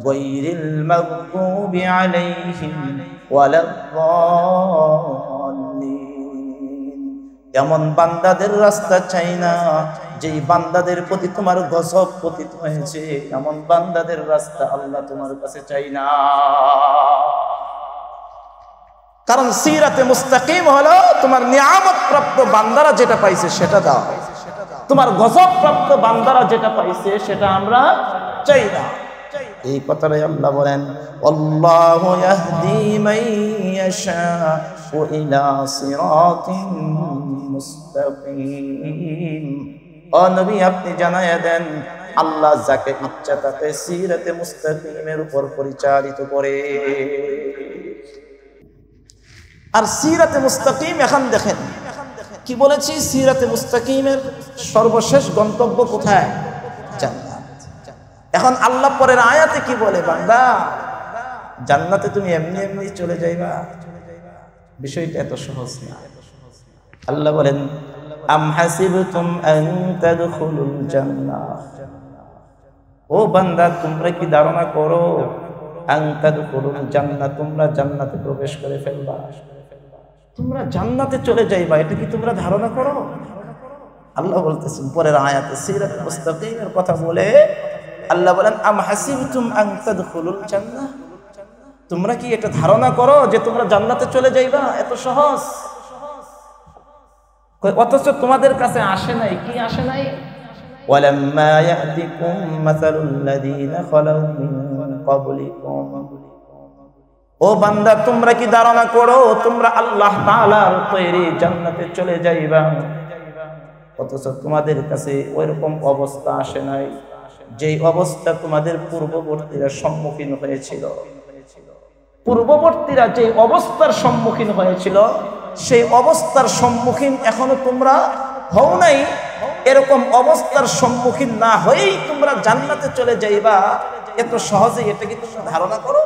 গায়রিল মাগদুবি আলাইহিম ওয়ালাদ-দাল্লিন। এমন বান্দাদের রাস্তা চাই না যেই বান্দাদের প্রতি তোমার গজব পতিত হয়েছে, এমন বান্দাদের রাস্তা আল্লাহ তোমার কাছে চাই না। কারণ সিরাতে মুস্তাকিম হলো তোমার নিয়ামত প্রাপ্ত বান্দারা যেটা পাইছে সেটা দাও, তোমার গজব প্রাপ্ত বান্দারা যেটা পাইছে সেটা আমরা চাই না। এই কথাটাই আল্লাহ বলেন, আল্লাহু ইয়াহদি মান ইয়াশাউ ইলা সিরাতিন মুস্তাকিম। ও নবী আপনি জানায়া দেন, আল্লাহ যাকে ইচ্ছা তাকে সিরাতে মুস্তাকিমের উপর পরিচালিত করে। আর সিরাতে মুস্তাকিম এখন দেখেন কি বলেছি, সিরাতে মুস্তাকিমের সর্বশেষ গন্তব্য কোথায়? জান্নাত। এখন আল্লাহ পরের আয়াতে কি বলে, বান্দা জান্নাতে তুমি এমনি এমনি চলে যাইবা? বিষয়টা এত সহজ না। আল্লাহ বলেন, আম হাসিবতুম আন তাদখুলুল জান্নাহ। ও বান্দা তোমরা কি ধারণা করো, আন তাদখুলুল জান্নাহ, তোমরা জান্নাতে প্রবেশ করে ফেলবা, তোমরা জান্নাতে চলে যাইবা, এটা কি তোমরা ধারণা করো? আল্লাহ বলতেছেন পরের আয়াতে সিরাত মুস্তাকিমের কথা বলে আল্লাহ বলেন, আম হাসিবতুম আন তাদখুলুল জান্নাহ, তোমরা কি এটা ধারণা করো যে তোমরা জান্নাতে চলে যাইবা? এত সহজ। অথচ তোমাদের কাছে আসে নাই। কি আসে নাই? ওয়ালাম্মা ইয়াতিকুম মাসালুল লাযীনা খালাউ মিন ক্বাবলিকুম ও বান্দা, তোমরা কি ধারণা করো তোমরা আল্লাহ তাআলার তৈরি জান্নাতে চলে যাইবা? অথচ তোমাদের কাছে ওইরকম অবস্থা আসে নাই যেই অবস্থা তোমাদের পূর্ববর্তীরা সম্মুখীন হয়েছিল। পূর্ববর্তীরা যে অবস্থার সম্মুখীন হয়েছিল সেই অবস্থার সম্মুখীন এখনো তোমরা হও নাই। এরকম অবস্থার সম্মুখীন না হয়েই তোমরা জান্নাতে চলে যাইবা, এত সহজে এটা কি তোমরা ধারণা করো?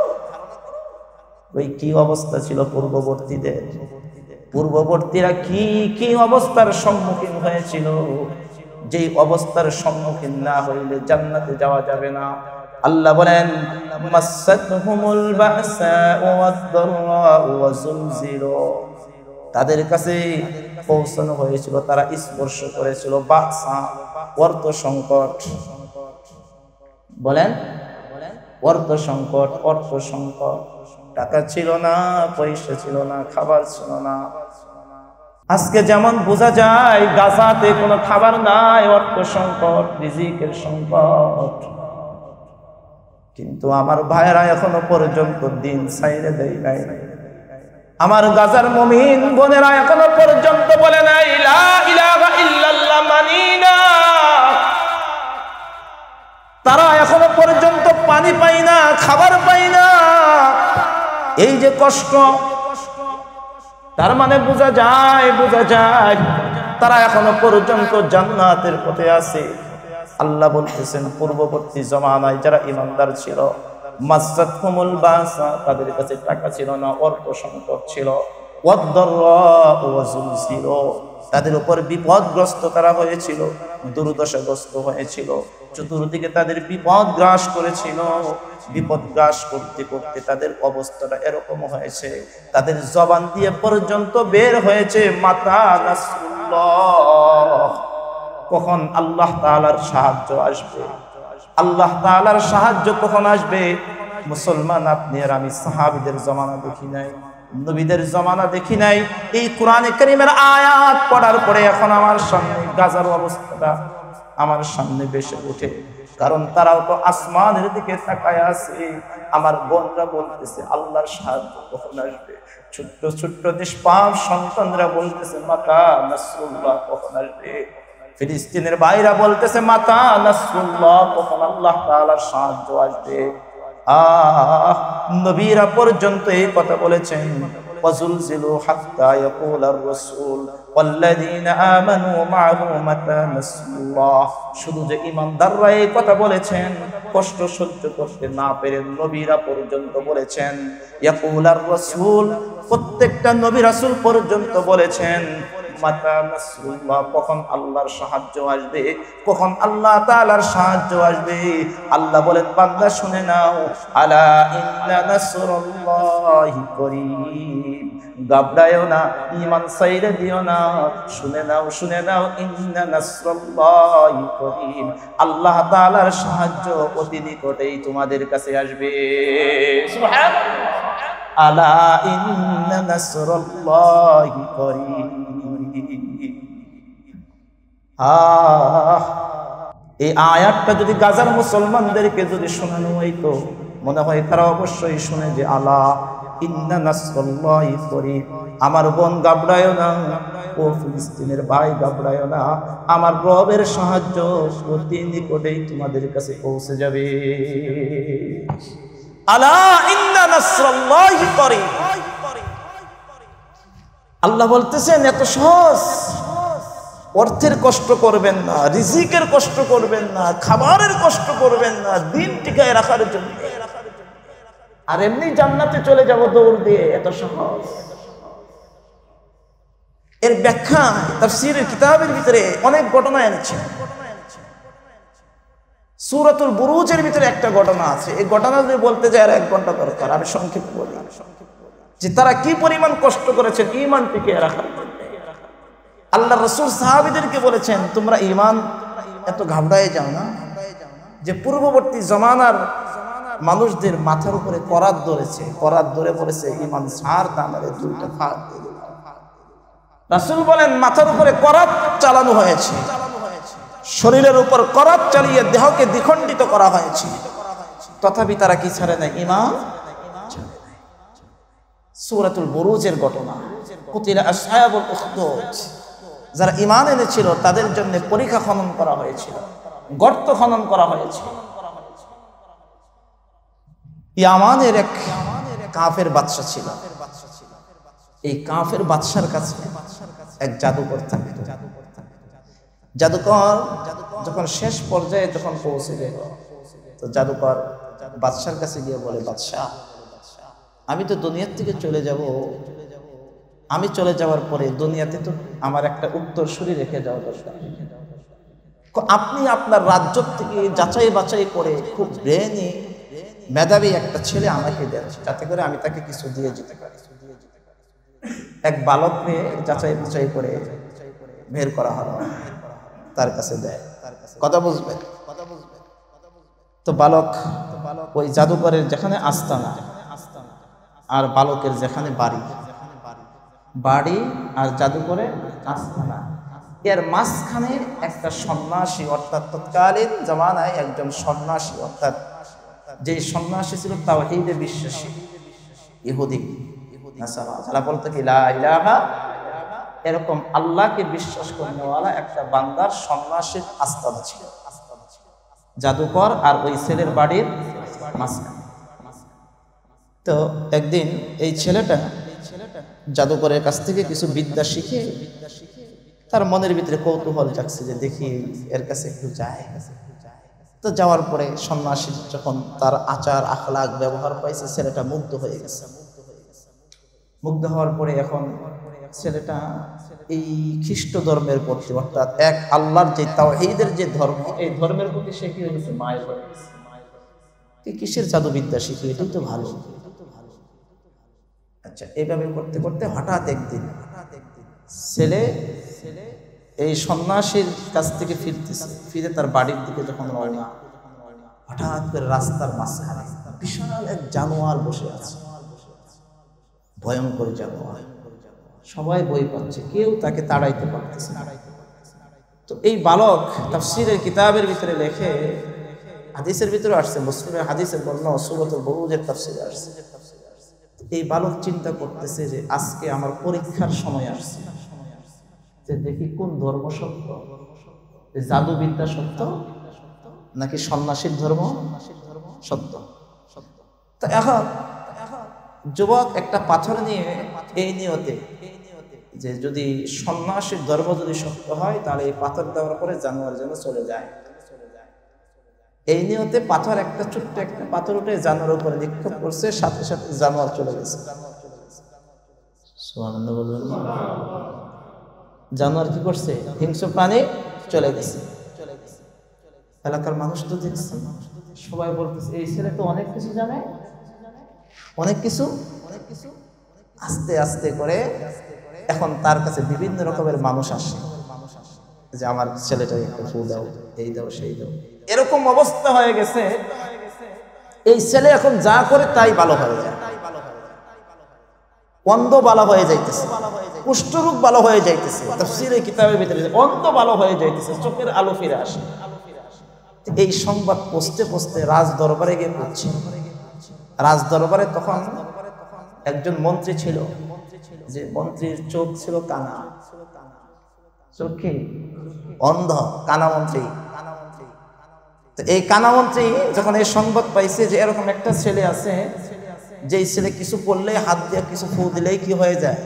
ওই কি অবস্থা ছিল পূর্ববর্তীদের? পূর্ববর্তীরা কি কি অবস্থার সম্মুখীন হয়েছিল, যেই অবস্থার সম্মুখীন না হইলে জান্নাতে যাওয়া যাবে না। আল্লাহ বলেন, মাসাতহুমুল বাসাউ ওয়াদ-দাররাউ ওয়া যুলজিলু, তাদের কাছে পৌঁছানো হয়েছিল, তারা স্পর্শ করেছিল বাসা, অর্থ সংকট। বলেন, অর্থ সংকট, অর্থ সংকট। টাকা ছিল না, পয়সা ছিল না, খাবার ছিল না। আজকে যেমন বোঝা যায় গাজাতে কোনো খাবার নাই, অর্থ সংকট, রিজিকের সংকট। কিন্তু আমার ভাইয়েরা এখনো পর্যন্ত দিন ছাইরে দেয় নাই। আমার গাজার মুমিন বোনেরা এখনো পর্যন্ত বলে নাই লা ইলাহা ইল্লাল্লাহ মানি না। তারা এখনো পর্যন্ত পানি পায় না, খাবার পায় না। এই যে কষ্ট, তার মানে বোঝা যায় তারা এখনো পর্যন্ত জান্নাতের পথে আছে। আল্লাহ বলতেছেন পূর্ববর্তী জমানায় যারা ইমানদার ছিল, মাসাতহুমুল বাসা, তাদের কাছে টাকা ছিল না, অর্থ সংকট ছিল, ওয়াদ-দাররাউ ওয়া যুলজিলু, তাদের উপর বিপদগ্রস্ত তারা হয়েছিল, দুর্দশাগ্রস্ত হয়েছিল, চতুর্দিকে তাদের বিপদ গ্রাস করেছিল। বিপদ গ্রাস করতে করতে তাদের অবস্থাটা এরকম হয়েছে, তাদের জবান দিয়ে পর্যন্ত বের হয়েছে মাতা নাসরুল্লাহ, কখন আল্লাহ তাআলার সাহায্য আসবে, আল্লাহ তাআলার সাহায্য কখন আসবে। মুসলমান, আপনি আর আমি সাহাবীদের জমানা দেখি নাই, নবীদের জমানা দেখি নাই। এই কোরআনে কারীমের আয়াত পড়ার পরে এখন আমার সামনে গাজার অবস্থাটা আমার সামনে ভেসে ওঠে, কারণ তারাও তো আসমানের দিকে তাকায় আছে। আমার বোনরা বলতেছে আল্লাহর সাহায্য কখন আসবে। ছোট্ট ছোট্ট নিষ্পাপ সন্তানরা বলতেছে মাতা নাসরুল্লাহ কখন আসবে। ফিলিস্তিনের ভাইরা বলতেছে মাতা নাসরুল্লাহ কখন আল্লাহ তাআলার সাহায্য আসবে। নবীরা পর্যন্ত এই কথা বলেছেন, ওয়াজুলজিলু হাত্তা ইয়াকুলার রাসূল ওয়াল্লাযীনা আমানু মাআহু মাতা নাসরুল্লাহ। শুধু যে ঈমানদাররা এই কথা বলেছেন, কষ্ট সহ্য করতে না পেরে নবীরা পর্যন্ত বলেছেন, ইয়াকুলার রাসূল, প্রত্যেকটা নবী রাসূল পর্যন্ত বলেছেন মাতা নাসরুল্লাহ, কখন আল্লাহর সাহায্য আসবে, কখন আল্লাহ তাআলার সাহায্য আসবে। আল্লাহ বলেন বান্দা শুনে নাও, আলা ইন্না নাসরুল্লাহি করিব, ঘাবড়ায়ো না, ঈমান ছাইরে দিও না, শুনে নাও ইন্না নাসরুল্লাহি করিব, আল্লাহ তাআলার সাহায্য অতি নিকটেই তোমাদের কাছে আসবে। সুবহানাল্লাহ, আলা ইন্না নাসরুল্লাহি করিব। এই আয়াতটা যদি গাজার মুসলমানদেরকে যদি শোনানো হইতো, মনে হয় তারা অবশ্যই শুনে যে আলা ইন্না নাসরুল্লাহি করিব। আমার বোন ঘাবড়ায়ো না, ও ফিলিস্তিনের ভাই ঘাবড়ায়ো না, আমার রবের সাহায্য অতি নিকটেই তোমাদের কাছে পৌঁছে যাবে। আলা ইন্না নাসরুল্লাহি করিব। আল্লাহ বলতেছেন এত সহজ, অর্থের কষ্ট করবেন না, রিজিকের কষ্ট করবেন না, খাবারের কষ্ট করবেন না, দিন টিকায় রাখার জন্য, আর এমনি জান্নাতে চলে যাব দৌড় দিয়ে, এত সহজ। এর ব্যাখ্যা তাফসীরের কিতাবের ভিতরে অনেক ঘটনা এনেছে। সূরাতুল বুরুজের ভিতরে একটা ঘটনা আছে, এই ঘটনা যদি বলতে যায় আর 1 ঘন্টা দরকার, আমি সংক্ষেপে বলি যে তারা কি পরিমাণ কষ্ট করেছেন ঈমান টিকিয়ে রাখার জন্য। আল্লাহ রাসূল সাহাবীদেরকে বলেছেন তোমরা ঈমান এত ঘাবড়ায় যাও না, যে পূর্ববর্তী জমানার মানুষদের মাথার উপরে করাত ধরেছে, করাত ধরে বলেছে ঈমান ছাড়, তাহলে 2টা ফাঁক দিয়ে দিল। রাসূল বলেন মাথার উপরে করাত চালানো হয়েছে, শরীরের উপর করাত চালিয়ে দেহকে দ্বিখণ্ডিত করা হয়েছে, তথাপি তারা কি ছাড়ে না? ঈমান ছাড়ে নাই। সূরাতুল বুরুজের ঘটনা, কুতিলা আসহাবুল উখদুদ, যারা ঈমান এনেছিল তাদের জন্য পরিখা খনন করা হয়েছিল, গর্ত খনন করা হয়েছিল। ইয়ামানের এক কাফের বাদশা ছিল। এই কাফের বাদশার কাছে এক জাদুকর থাকতো। জাদুকর যখন শেষ পর্যায়ে যখন পৌঁছে গেল, তো জাদুকর বাদশার কাছে গিয়ে বলে, বাদশাহ, আমি তো দুনিয়ার থেকে চলে যাব, আমি চলে যাওয়ার পরে দুনিয়াতে তো আমার একটা উত্তরসূরি রেখে যাওয়া দরকার। আপনি আপনার রাজ্য থেকে যাচাই বাছাই করে খুব ব্রেনি মেধাবী একটা ছেলে আমাকে দেন, যাতে করে আমি তাকে কিছু দিয়ে যেতে পারি। এক বালককে যাচাই বাছাই করে বের করা হলো, তার কাছে দেয়। কথা বুঝবেন? তো বালক ওই জাদুকরের যেখানে আস্তানা আর বালকের যেখানে বাড়ি আর জাদুকরের আস্তানা, এর মাঝখানে একটা সন্ন্যাসী, অর্থাৎ তৎকালীন জামানায় একজন সন্ন্যাসী, অর্থাৎ যে সন্ন্যাসী ছিল তাওহীদে বিশ্বাসী ইহুদি নাসারা, যারা বলতো কি লা ইলাহা, এরকম আল্লাহকে বিশ্বাস করেওয়ালা একটা বান্দার সন্ন্যাসীর আস্তানা ছিল জাদুকর আর ওই ছেলের বাড়ির মাঝখানে। তো একদিন এই ছেলেটা জাদুকরের কাছ থেকে কিছু বিদ্যা শিখে তার মনের ভিতরে কৌতূহল জাগছে যে দেখি এর কাছে একটু যায়। তো যাওয়ার পরে সন্ন্যাসী যখন তার আচার আখলাক ব্যবহার পাইছে, ছেলেটা মুগ্ধ হয়ে গেছে। মুগ্ধ হওয়ার পরে এখন ছেলেটা এই খ্রিস্ট ধর্মের প্রতি, অর্থাৎ এক আল্লাহর যে তাওহীদের যে ধর্ম, এই ধর্মের প্রতি সে কি হয়েছে, মায়ের হয়ে গেছে। কিসের জাদুবিদ্যা শিখে, এটাই তো ভালো। আচ্ছা, এইভাবে করতে করতে হঠাৎ একদিন ছেলে এই সন্ন্যাসীর কাছ থেকে ফিরে তার বাড়ির দিকে যখন রওনা, হঠাৎ করে রাস্তার মাঝখানে বিশাল এক জানোয়ার বসে আছে, ভয়ঙ্কর জানোয়ার। সবাই ভয় পাচ্ছে, কেউ তাকে তাড়াইতে পারতেছে না। তো এই বালক তাফসীরের কিতাবের ভিতরে লেখে, হাদিসের ভিতরে আসছে, মুসলিমের হাদিসের বর্ণনা, সূরাতুল বুরুজের তাফসীরে আসছে। এই বালক চিন্তা করতেছে যে আজকে আমার পরীক্ষার সময় আসছে, যে দেখি কোন ধর্ম সত্য, জাদুবিদ্যা সত্য নাকি সন্ন্যাসীর ধর্ম সত্য। তো এখন যুবক একটা পাথর নিয়ে এই নিয়তে যে যদি সন্ন্যাসীর ধর্ম যদি সত্য হয়, তাহলে এই পাথর দেওয়ার পরে জানোয়ার যেন চলে যায়, এই নিয়তে পাথর একটা ছোট্ট একটা পাথর উঠে জানোয়ারের উপরে নিক্ষেপ করছে, সাথে সাথে জানোয়ার চলে গেছে। সুবহানাল্লাহ বলবেন না? জানোয়ার কি করছে, হিংস্র প্রাণী চলে গেছে। এলাকার মানুষ তো দেখছে, সবাই বলতেছে এই ছেলে তো অনেক কিছু জানে, অনেক কিছু। আস্তে আস্তে করে এখন তার কাছে বিভিন্ন রকমের মানুষ আসে যে আমার ছেলেটাকে একটা ফু দাও, এই দাও, সেই দাও। এরকম অবস্থা হয়ে গেছে, এই ছেলে এখন যা করে তাই ভালো হয়ে যায়। অন্ধ ভালো হয়ে যাইতেছে, কুষ্ঠরোগ ভালো হয়ে যাইতেছে, তাফসীরের কিতাবের ভিতরে অন্ধ ভালো হয়ে যাইতেছে, চোখের আলো ফিরে আসে। এই সংবাদ পৌঁছতে পৌঁছতে রাজ দরবারে গিয়ে পৌঁছে। রাজ দরবারে তখন একজন মন্ত্রী ছিল, যে মন্ত্রীর চোখ ছিল কানা, চোখে অন্ধ, কানা মন্ত্রী। তো এই কানা মন্ত্রী যখন এই সংবাদ পাইছে যে এরকম একটা ছেলে আছে, যে ছেলে কিছু করলে হাত দিয়ে কিছু ফু দিলেই কি হয়ে যায়,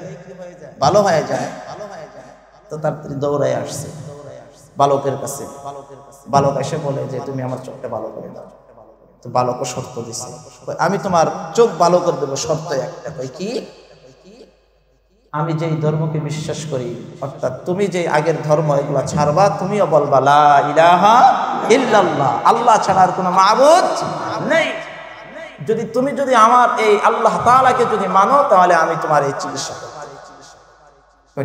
ভালো হয়ে যায়, তো তার দৌড়ায় আসছে বালকের কাছে। বালক এসে বলে যে তুমি আমার চোখটা ভালো করে দাও। তো বালকও শর্ত দিছে, আমি তোমার চোখ ভালো করে দেবো, শর্ত একটা। কই কি? আমি যেই ধর্মকে বিশ্বাস করি, অর্থাৎ তুমি যে আগের ধর্ম এগুলা ছাড়বা, তুমিও বলবা লা ইলাহা ইল্লাল্লাহ, আল্লাহ ছাড়া আর কোনো মাবুদ নেই। তুমি যদি আমার এই আল্লাহ তাআলাকে যদি মানো, তাহলে আমি তোমার এই চিকিৎসা করব।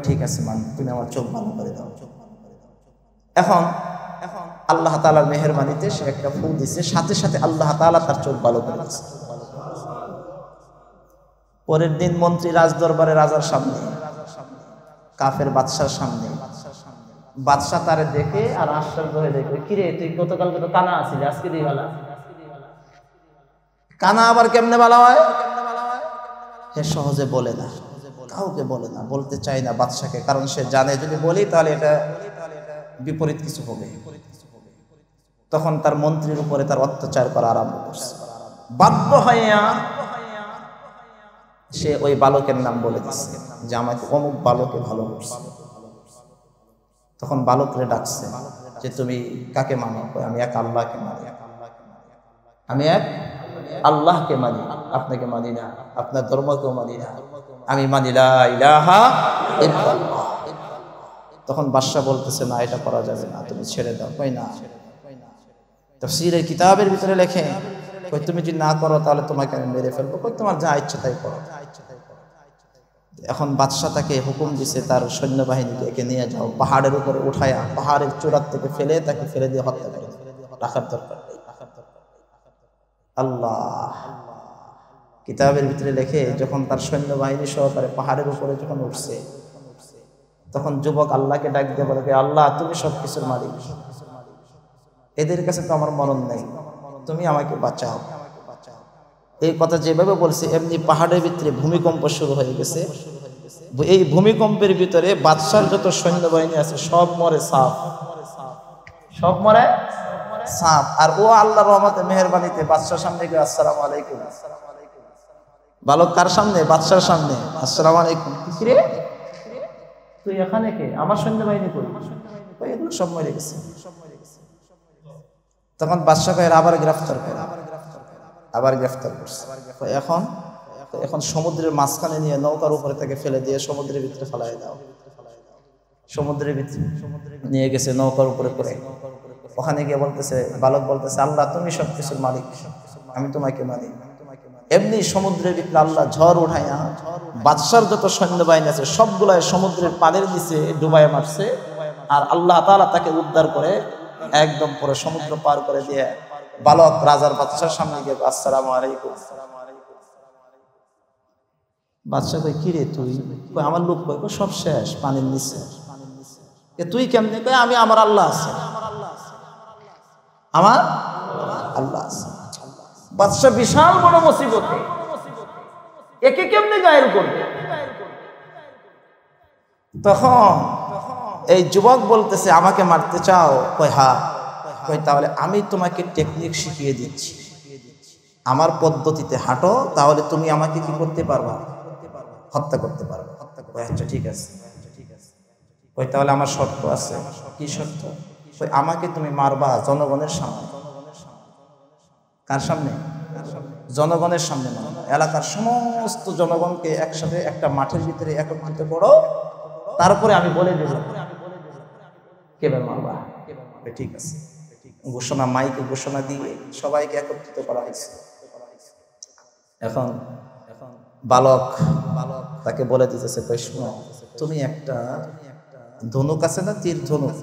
ঠিক আছে, মান, তুমি আমার চোখ ভালো করে দাও। এখন আল্লাহ তাআলার মেহেরবানিতে সে একটা ফু দিছে, সাথে সাথে আল্লাহ তাআলা তার চোখ ভালো করে দিয়েছে। পরের দিন মন্ত্রী রাজ দরবারে, রাজার সামনে, কাফের বাদশার সামনে, বাদশা তারে দেখে আর আশ্চর্য হয়ে দেখে, কিরে তুই গতকালকে তো কানা আছিলি, আজকে দিয়ে ভালো? কানা আবার কেমনে ভালো হয়? হে সহজে বলে না, কাউকে বলে না, বলতে চাই না বাদশাকে, কারণ সে জানে যদি বলি তাহলে এটা বিপরীত কিছু হবে। তখন তার মন্ত্রীর উপরে তার অত্যাচার করা আরম্ভ করছে। বাধ্য হইয়া সে ওই বালকের নাম বলে দিচ্ছে যে আমাকে অমুক বালকে ভালো করছে। তখন বালকরে ডাকছে যে তুমি কাকে মানো? আমি এক আল্লাহকে মানি, আমি এক আল্লাহকে মানি, আপনাকে মানি না, আপনার ধর্মকেও মানি না, আমি মানি লা ইলাহা ইল্লাল্লাহ। তখন বাদশা বলতেছে না, এটা করা যাবে না, তুমি ছেড়ে দাও। কই না, তাফসীরের কিতাবের ভিতরে লেখে কই তুমি যদি না করো তাহলে তোমাকে আমি মেরে ফেলবো, কই তোমার যা ইচ্ছা তাই করো। এখন বাদশা তাকে হুকুম দিছে তার সৈন্যবাহিনীকে একে নিয়ে যাও, পাহাড়ের উপরে উঠায়া পাহাড়ের চূড়ার থেকে ফেলে তাকে ফেলে দিয়ে হত্যা করে রাখার দরকার নেই। আল্লাহ কিতাবের ভিতরে লেখে যখন তার সৈন্যবাহিনী সহকারে পাহাড়ের উপরে যখন উঠছে তখন যুবক আল্লাহকে ডাক দিয়ে বলে, আল্লাহ তুমি সবকিছুর মালিক, এদের কাছে তো আমার মরণ নেই, তুমি আমাকে বাঁচাও। এই কথা যেভাবে বলছে এমনি পাহাড়ের ভিতরে ভূমিকম্প শুরু হয়ে গেছে। এই ভূমিকম্পের ভিতরে বাদশার যত সৈন্যবাহিনী আছে সব মরে সাপ, সব মরে সাপ। আর ও আল্লাহর রহমতে মেহেরবানিতে বাদশার সামনে গিয়ে আসসালামু আলাইকুম। বালক কার সামনে? বাদশার সামনে। আসসালামু আলাইকুম। কিরে তুই এখানে কে? আমার সৈন্যবাহিনী কই? এগুলো সব মরে গেছে। তখন বাদশা কয়ের আবার গ্রেফতার করে, আবার গ্রেফতার করছে। এখন সমুদ্রের মাঝখানে নিয়ে নৌকার উপরে তাকে ফেলে দিয়ে সমুদ্রের ভিতরে ফেলাই দাও। সমুদ্রের ভিতরে নিয়ে গেছে নৌকার উপরে করে। ওখানে গিয়ে বলতেছে, বালক বলতেছে, আল্লাহ তুমি সবকিছুর মালিক, আমি তোমাকে মানি। এমনি সমুদ্রের ভিতরে আল্লাহ ঝড় উঠাইয়া বাদশার যত সৈন্যবাহিনী আছে সবগুলাই সমুদ্রের পানির নিচে ডুবাইয়া মারছে। আর আল্লাহ তাআলা তাকে উদ্ধার করে একদম পরে সমুদ্র পার করে দিয়ে বালক রাজার বাদশার সামনে গিয়ে আসসালামু আলাইকুম। বাদশা কই কি রে তুই? কই আমার লোক কই? সব শেষ পানির নিচে। তুই কেমনে? কই আমি, আমার আল্লাহ আছে, আমার আল্লাহ আছে। বাদশা বিশাল বড় মুসিবতে, একে কেমনে গায়েল করবে? তখন এই যুবক বলতেছে আমাকে মারতে চাও? কই হ্যাঁ। কই তাহলে আমি তোমাকে টেকনিক শিখিয়ে দিচ্ছি, আমার পদ্ধতিতে হাঁটো, তাহলে তুমি আমাকে কি করতে পারবা? হত্যা করতে পারবা। আচ্ছা ঠিক আছে। কই তাহলে আমার শর্ত আছে। কি শর্ত? কই আমাকে তুমি মারবা জনগণের সামনে। কার সামনে? জনগণের সামনে মারবা। এলাকার সমস্ত জনগণকে একসাথে একটা মাঠের ভিতরে একত্রিত করো, তারপরে আমি বলে দেব কেবে মারবা। ঠিক আছে। ঘোষণা, মাইকে ঘোষণা দিয়ে সবাইকে একত্রিত করা হয়েছে। এখন বালক তাকে বলে দিতেছে, শুনো তুমি একটা ধনুক আছে না, তীর ধনুক,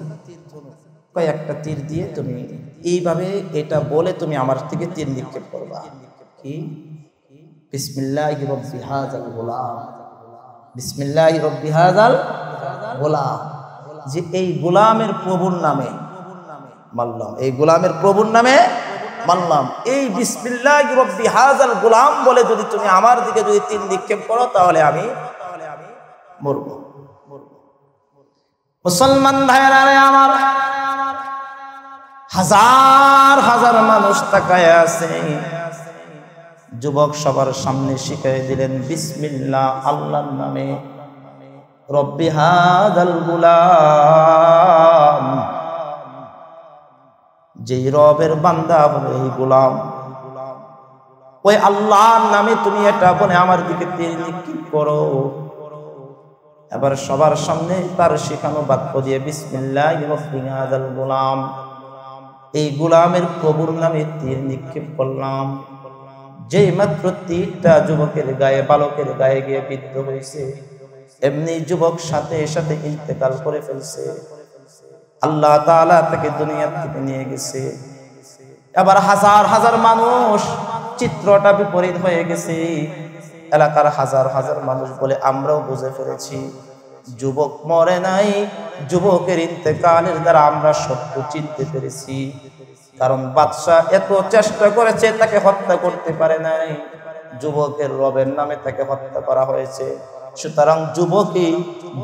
কয় একটা তীর দিয়ে তুমি এইভাবে এটা বলে তুমি আমার থেকে তীর নিক্ষেপ করবা। কি? বিসমিল্লাহি রাব্বি হাযাল গোলাম, বিসমিল্লাহি রাব্বি হাযাল গোলাম। যে এই গোলামের প্রভুর নামে মানলাম, এই গোলামের প্রভুর নামে মানলাম। এই বিসমিল্লাহি রাব্বি হাযাল গোলাম বলে যদি তুমি আমার দিকে যদি তীর নিক্ষেপ করো তাহলে আমি মরব। মুসলমান ভাইরা আমার, হাজার হাজার মানুষ তাকায় আছে। যুবক সবার সামনে শিখিয়ে দিলেন বিসমিল্লাহ, আল্লাহর নামে, রব্বি হাযাল গোলাম, যেই রবের বান্দা বলে এই গোলাম, ওই আল্লাহর নামে তুমি এটা বলে আমার দিকে তীর নিক্ষেপ করো। এবার সবার সামনে তার শেখানো বাক্য দিয়ে বিসমিল্লাহি রাব্বি হাযাল গোলাম, এই গোলামের প্রভুর নামে তীর নিক্ষেপ করলাম। যেই মাত্র তীরটা যুবকের গায়ে, বালকের গায়ে গিয়ে বিদ্ধ হয়েছে, এমনি যুবক সাথে সাথে ইন্তেকাল করে ফেলছে। আল্লাহ তাআলা তাকে দুনিয়া থেকে নিয়ে গেছে। এবার হাজার হাজার মানুষ, চিত্রটা বিপরীত হয়ে গেছে। এলাকার হাজার হাজার মানুষ বলে আমরাও বুঝে ফেলেছি যুবক মরে নাই, যুবকের ইন্তেকালের দ্বারা আমরা সত্য চিনতে পেরেছি। কারণ বাদশা এত চেষ্টা করেছে, তাকে হত্যা করতে পারে নাই। যুবকের রবের নামে তাকে হত্যা করা হয়েছে। সুতরাং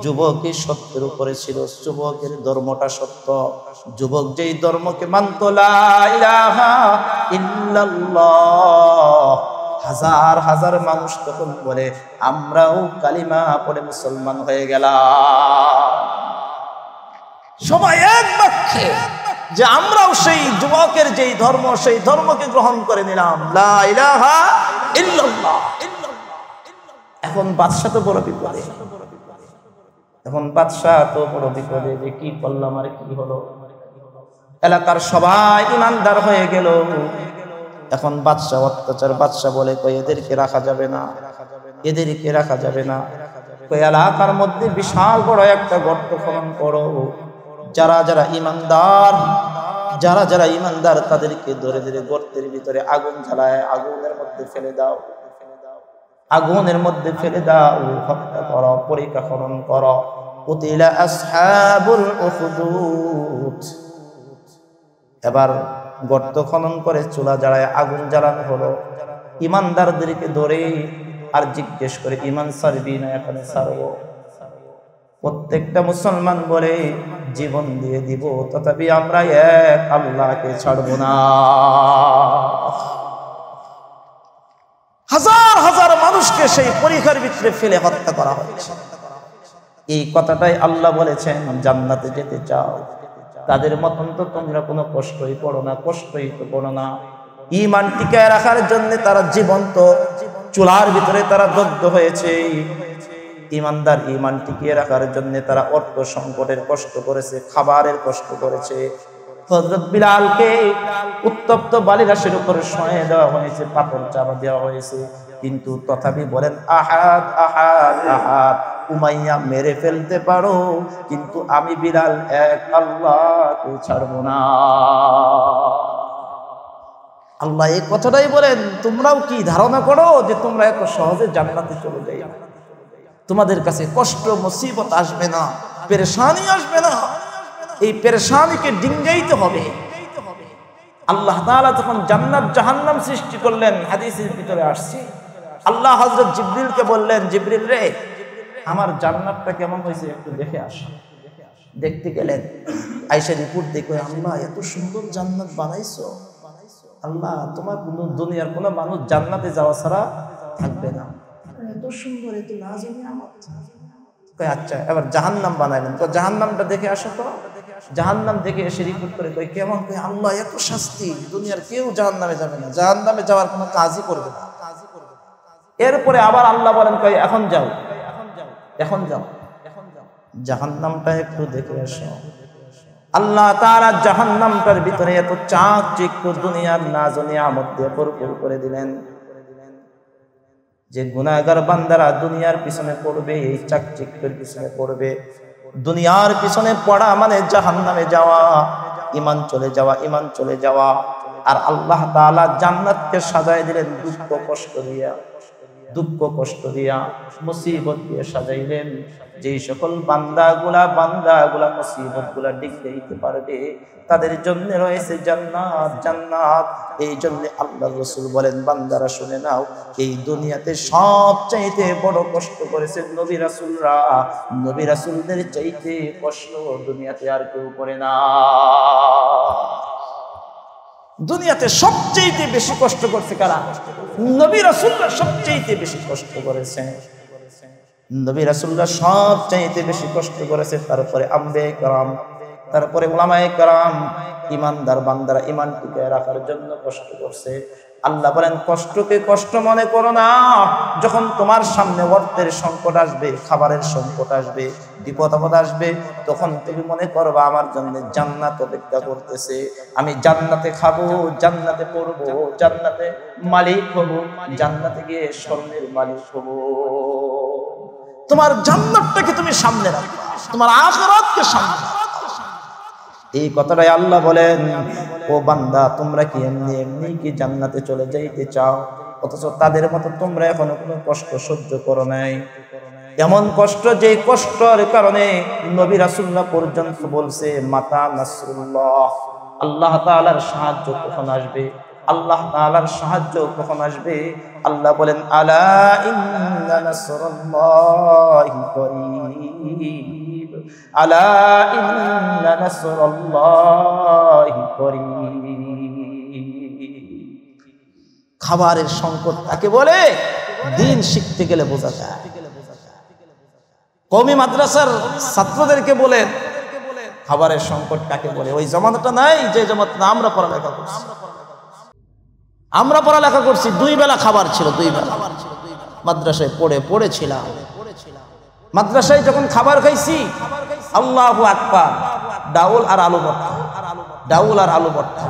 যুবকই সত্যের উপরে ছিল, যুবকের ধর্মটা সত্য। যুবক যেই ধর্মকে মানত, লা ইলাহা ইল্লাল্লাহ, হাজার হাজার মানুষ তখন বলে আমরাও কালিমা পড়ে মুসলমান হয়ে গেলাম। সবাই এক বাক্যে যে আমরাও সেই যুবকের যেই ধর্ম, সেই ধর্মকে গ্রহণ করে নিলাম, লা ইলাহা ইল্লাল্লাহ। এখন বাদশা তো বড় বিপদে, যে কি করলাম আর কি হলো। এলাকার সবাই ইমানদার হয়ে গেল। এখন বাদশা অত্যাচার, বাদশা বলে কই এদেরকে রাখা যাবে না, কই এলাকার মধ্যে বিশাল বড় একটা গর্ত খনন করো, যারা ইমানদার তাদেরকে ধরে ধরে গর্তের ভিতরে আগুন জ্বালায় আগুনের মধ্যে ফেলে দাও, হত্যা করো, পরীক্ষা খনন করো। কুতিলা আসহাবুল উখদুদ। এবার গর্ত খনন করে চুলা জ্বালায় আগুন জ্বালানো হলো। ইমানদারদেরকে ধরে আর জিজ্ঞেস করে ঈমান ছাড়বি না? এখানে ছাড়বো। প্রত্যেকটা মুসলমান বলে জীবন দিয়ে দিব, তথাপি আমরা এক আল্লাহকে ছাড়বো না। হাজার হাজার মানুষকে সেই পরীক্ষার ভিতরে ফেলে হত্যা করা হয়েছে। এই কথাটাই আল্লাহ বলেছেন, জান্নাতে যেতে চাও তাদের মতন তো তোমরা কোনো কষ্টই করো না। ঈমান টিকায় রাখার জন্য তারা জীবন্ত চুলার ভিতরে তারা দগ্ধ হয়েছে। ঈমানদার ঈমান টিকিয়ে রাখার জন্য তারা অর্থ সংকটের কষ্ট করেছে, খাবারের কষ্ট করেছে। হযরত বিলালকে উত্তপ্ত বালিরাশের উপরে শোয়ে দেওয়া হয়েছে, পাথর চাপা দেওয়া হয়েছে, কিন্তু তথাপি বলেন আহাদ আহাদ আহাদ। উমাইয়া মেরে ফেলতে পারো, কিন্তু আমি বিলাল এক আল্লাহকে ছাড়বো না। আল্লাহ এই কথাটাই বলেন, তোমরাও কি ধারণা করো যে তোমরা এত সহজে জান্নাতে চলে যাই? তোমাদের কাছে কষ্ট মুসিবত আসবে না, পেরেশানি আসবে না। এই পেরেশানিকে ডিঙ্গাইতে হবে। আল্লাহ তাআলা যখন জান্নাত জাহান্নাম সৃষ্টি করলেন, হাদিসের ভিতরে আসছে, আল্লাহ হযরত জিবরিলকে বললেন, জিবরিল রে, আমার জান্নাতটা কেমন হয়েছে একটু দেখে আসো। দেখতে গেলেন, আয়েশা রিপোর্ট দেখে, আল্লাহ এত সুন্দর জান্নাত বানাইছো, আল্লাহ তোমার দুনিয়ার কোনো মানুষ জান্নাতে যাওয়া ছাড়া থাকবে না, এত সুন্দর, এত নাজনিয়ামত। আচ্ছা, এবার জাহান্নাম বানাইলেন, তো জাহান্নামটা দেখে আসো তো। জাহান্নাম দেখে এসে রিপোর্ট করে কই কেমন? কই আল্লাহ এত শাস্তি, দুনিয়ার কেউ জাহান্নামে যাবে না, জাহান্নামে যাওয়ার কোনো কাজই করবে না। এরপরে আবার আল্লাহ বলেন কই এখন যাও, জাহান্নামটা একটু দেখে আসো। আল্লাহ তাআলা জাহান্নামটার ভিতরে এত চাকচিক্য, দুনিয়ার নাজনিয়ামত দিয়ে ভরপুর করে দিলেন যে গুনাহগার বান্দারা দুনিয়ার পিছনে পড়বে, এই চাকচিক্যের পিছনে পড়বে। দুনিয়ার পিছনে পড়া মানে জাহান্নামে যাওয়া, ঈমান চলে যাওয়া। আর আল্লাহ তাআলা জান্নাতকে সাজায় দিলেন দুঃখ কষ্ট দিয়া, মুসিবত দিয়ে সাজাইলেন। যেই সকল বান্দাগুলা মুসিবতগুলা ডিঙ্গাইতে পারবে, তাদের জন্য রয়েছে জান্নাত। এই জন্য আল্লাহ রাসূল বলেন, বান্দারা শুনে নাও, এই দুনিয়াতে সবচাইতে বড় কষ্ট করেছে নবী রাসূলরা। নবী রাসূলদের চাইতে কষ্ট দুনিয়াতে আর কেউ করে না। দুনিয়াতে সবচেয়ে বেশি কষ্ট করছে কারা? নবী রাসূলরা সবচেয়ে বেশি কষ্ট করেছে। তারপরে আম্বিয়া কেরাম, তারপরে উলামায়ে কেরাম, ইমানদার বান্দারা ঈমান টিকায় রাখার জন্য কষ্ট করছে। আল্লাহ বলেন, কষ্টকে কষ্ট মনে করো না। যখন তোমার সামনে অর্থের সংকট আসবে, খাবারের সংকট আসবে, বিপদ আপদ আসবে, তখন তুমি মনে করবা আমার জন্য জান্নাত অপেক্ষা করতেছে। আমি জান্নাতে খাবো, জান্নাতে পড়বো, জান্নাতে মালিক হব, জান্নাতে গিয়ে স্বর্ণের মালিক হব। তোমার জান্নাতটাকে তুমি সামনে রাখবা, তোমার আখিরাতকে সামনে রাখবা। এই কথাটাই আল্লাহ বলেন, ও বান্দা, তোমরা কি এমনি কি জান্নাতে চলে যাইতে চাও? অথচ তাদের মতো তোমরা এখনো কোনো কষ্ট সহ্য করো নাই। এমন কষ্ট, যে কষ্টের কারণে নবী রাসূলুল্লাহ পর্যন্ত বলছে, মাতা নাসরুল্লাহ, আল্লাহ তাআলার সাহায্য কখন আসবে, আল্লাহ তাআলার সাহায্য কখন আসবে? আল্লাহ বলেন আলা ইন্না নাসরাল্লাহি করিব, আলা ইন্না নাসরাল্লাহি করিব। খাবারের সংকট কাকে বলে? দিন শিখতে গেলে বোঝা যায়। কওমি মাদ্রাসার ছাত্রদেরকে বলেন খাবারের সংকট কাকে বলে। ওই জামানাটা নাই যে জামাতে আমরা পড়ালেখা করছি। আমরা পড়ালেখা করছি, 2 বেলা খাবার ছিল, 2 বেলা মাদ্রাসায় পড়েছিলাম। মাদ্রাসায় যখন খাবার খাইছি, আল্লাহু আকবার, ডাউল আর আলু ভর্তা, ডাউল আর আলু ভর্তা।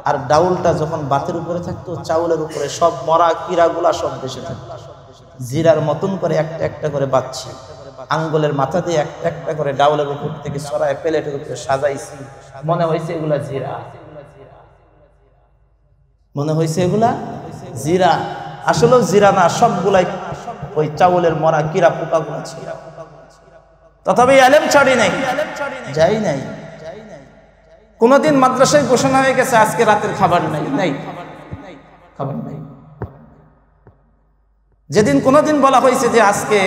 আর ডাউলটা যখন ভাতের উপরে থাকতো, চাউলের উপরে সব মরা কিরাগুলা সব দেশে থাকতো। জিরার মতন করে একটা একটা করে বাচ্ছি, আঙ্গুলের মাথা দিয়ে একটা একটা করে ডাউলের উপর থেকে সরায় প্লেটের উপরে সাজাইছি। মনে হয়েছে এগুলা জিরা, মনে হয়েছে এগুলা জিরা। আসলে জিরা না, সবগুলাই ওই চাউলের মরা কিরা পোকাগুলো ছিল। তথাপি আলেম ছাড়ি নাই, যাই নাই। কোনদিন মাদ্রাসায় ঘোষণা হয়ে গেছে আজকে রাতের খাবার নাই, নাই খাবার নাই। যেদিন কোনদিন বলা হয়েছে যে আজকে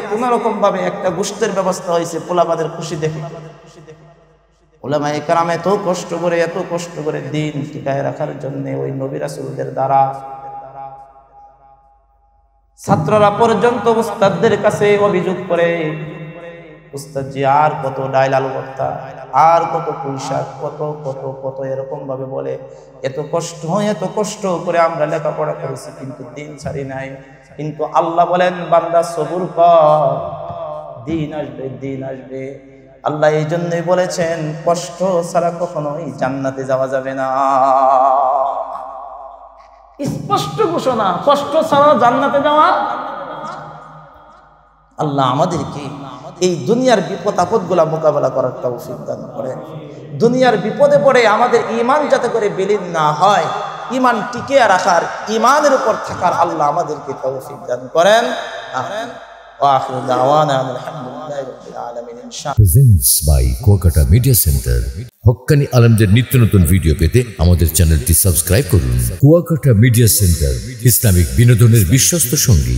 কোন রকম ভাবে একটা গোশতের ব্যবস্থা হয়েছে পোলাপাদের খুশি দেখে, উলামায়ে কেরাম এত কষ্ট করে দিন টিকায় রাখার জন্য ওই নবী রাসূলদের দ্বারা ছাত্ররা পর্যন্ত উস্তাদদের কাছে অভিযোগ করে, উস্তাদ জি আর কত ডাইল আলু ভর্তা, আর কত পুঁইশাক, কত কত কত এরকম ভাবে বলে। এত কষ্ট করে আমরা লেখাপড়া করেছি, কিন্তু দিন ছাড়ি নাই। কিন্তু আল্লাহ বলেন বান্দা সবুর কর, দিন আসবে, দিন আসবে। আল্লাহ এই জন্যই বলেছেন কষ্ট ছাড়া কখনোই জান্নাতে যাওয়া যাবে না। স্পষ্ট ঘোষণা, কষ্ট ছাড়া জান্নাতে যাওয়া। আল্লাহ আমাদেরকে এই দুনিয়ার বিপদ আপদ গুলা মোকাবেলা করার তৌফিক দান করেন। দুনিয়ার বিপদে পড়ে আমাদের ঈমান যাতে করে বিলীন না হয়, ঈমান টিকিয়ে রাখার, ঈমানের উপর থাকার আল্লাহ আমাদেরকে তৌফিক দান করেন। আমিন। ওয়া আখিরু দাওয়ানা আলহামদুলিল্লাহি রাব্বিল আলামিন। Presents by Kuakata media centre. হক্কানি আলেমদের নিত্য নতুন ভিডিও পেতে আমাদের চ্যানেলটি সাবস্ক্রাইব করুন। কুয়াকাটা মিডিয়া সেন্টার, ইসলামিক বিনোদনের বিশ্বস্ত সঙ্গী।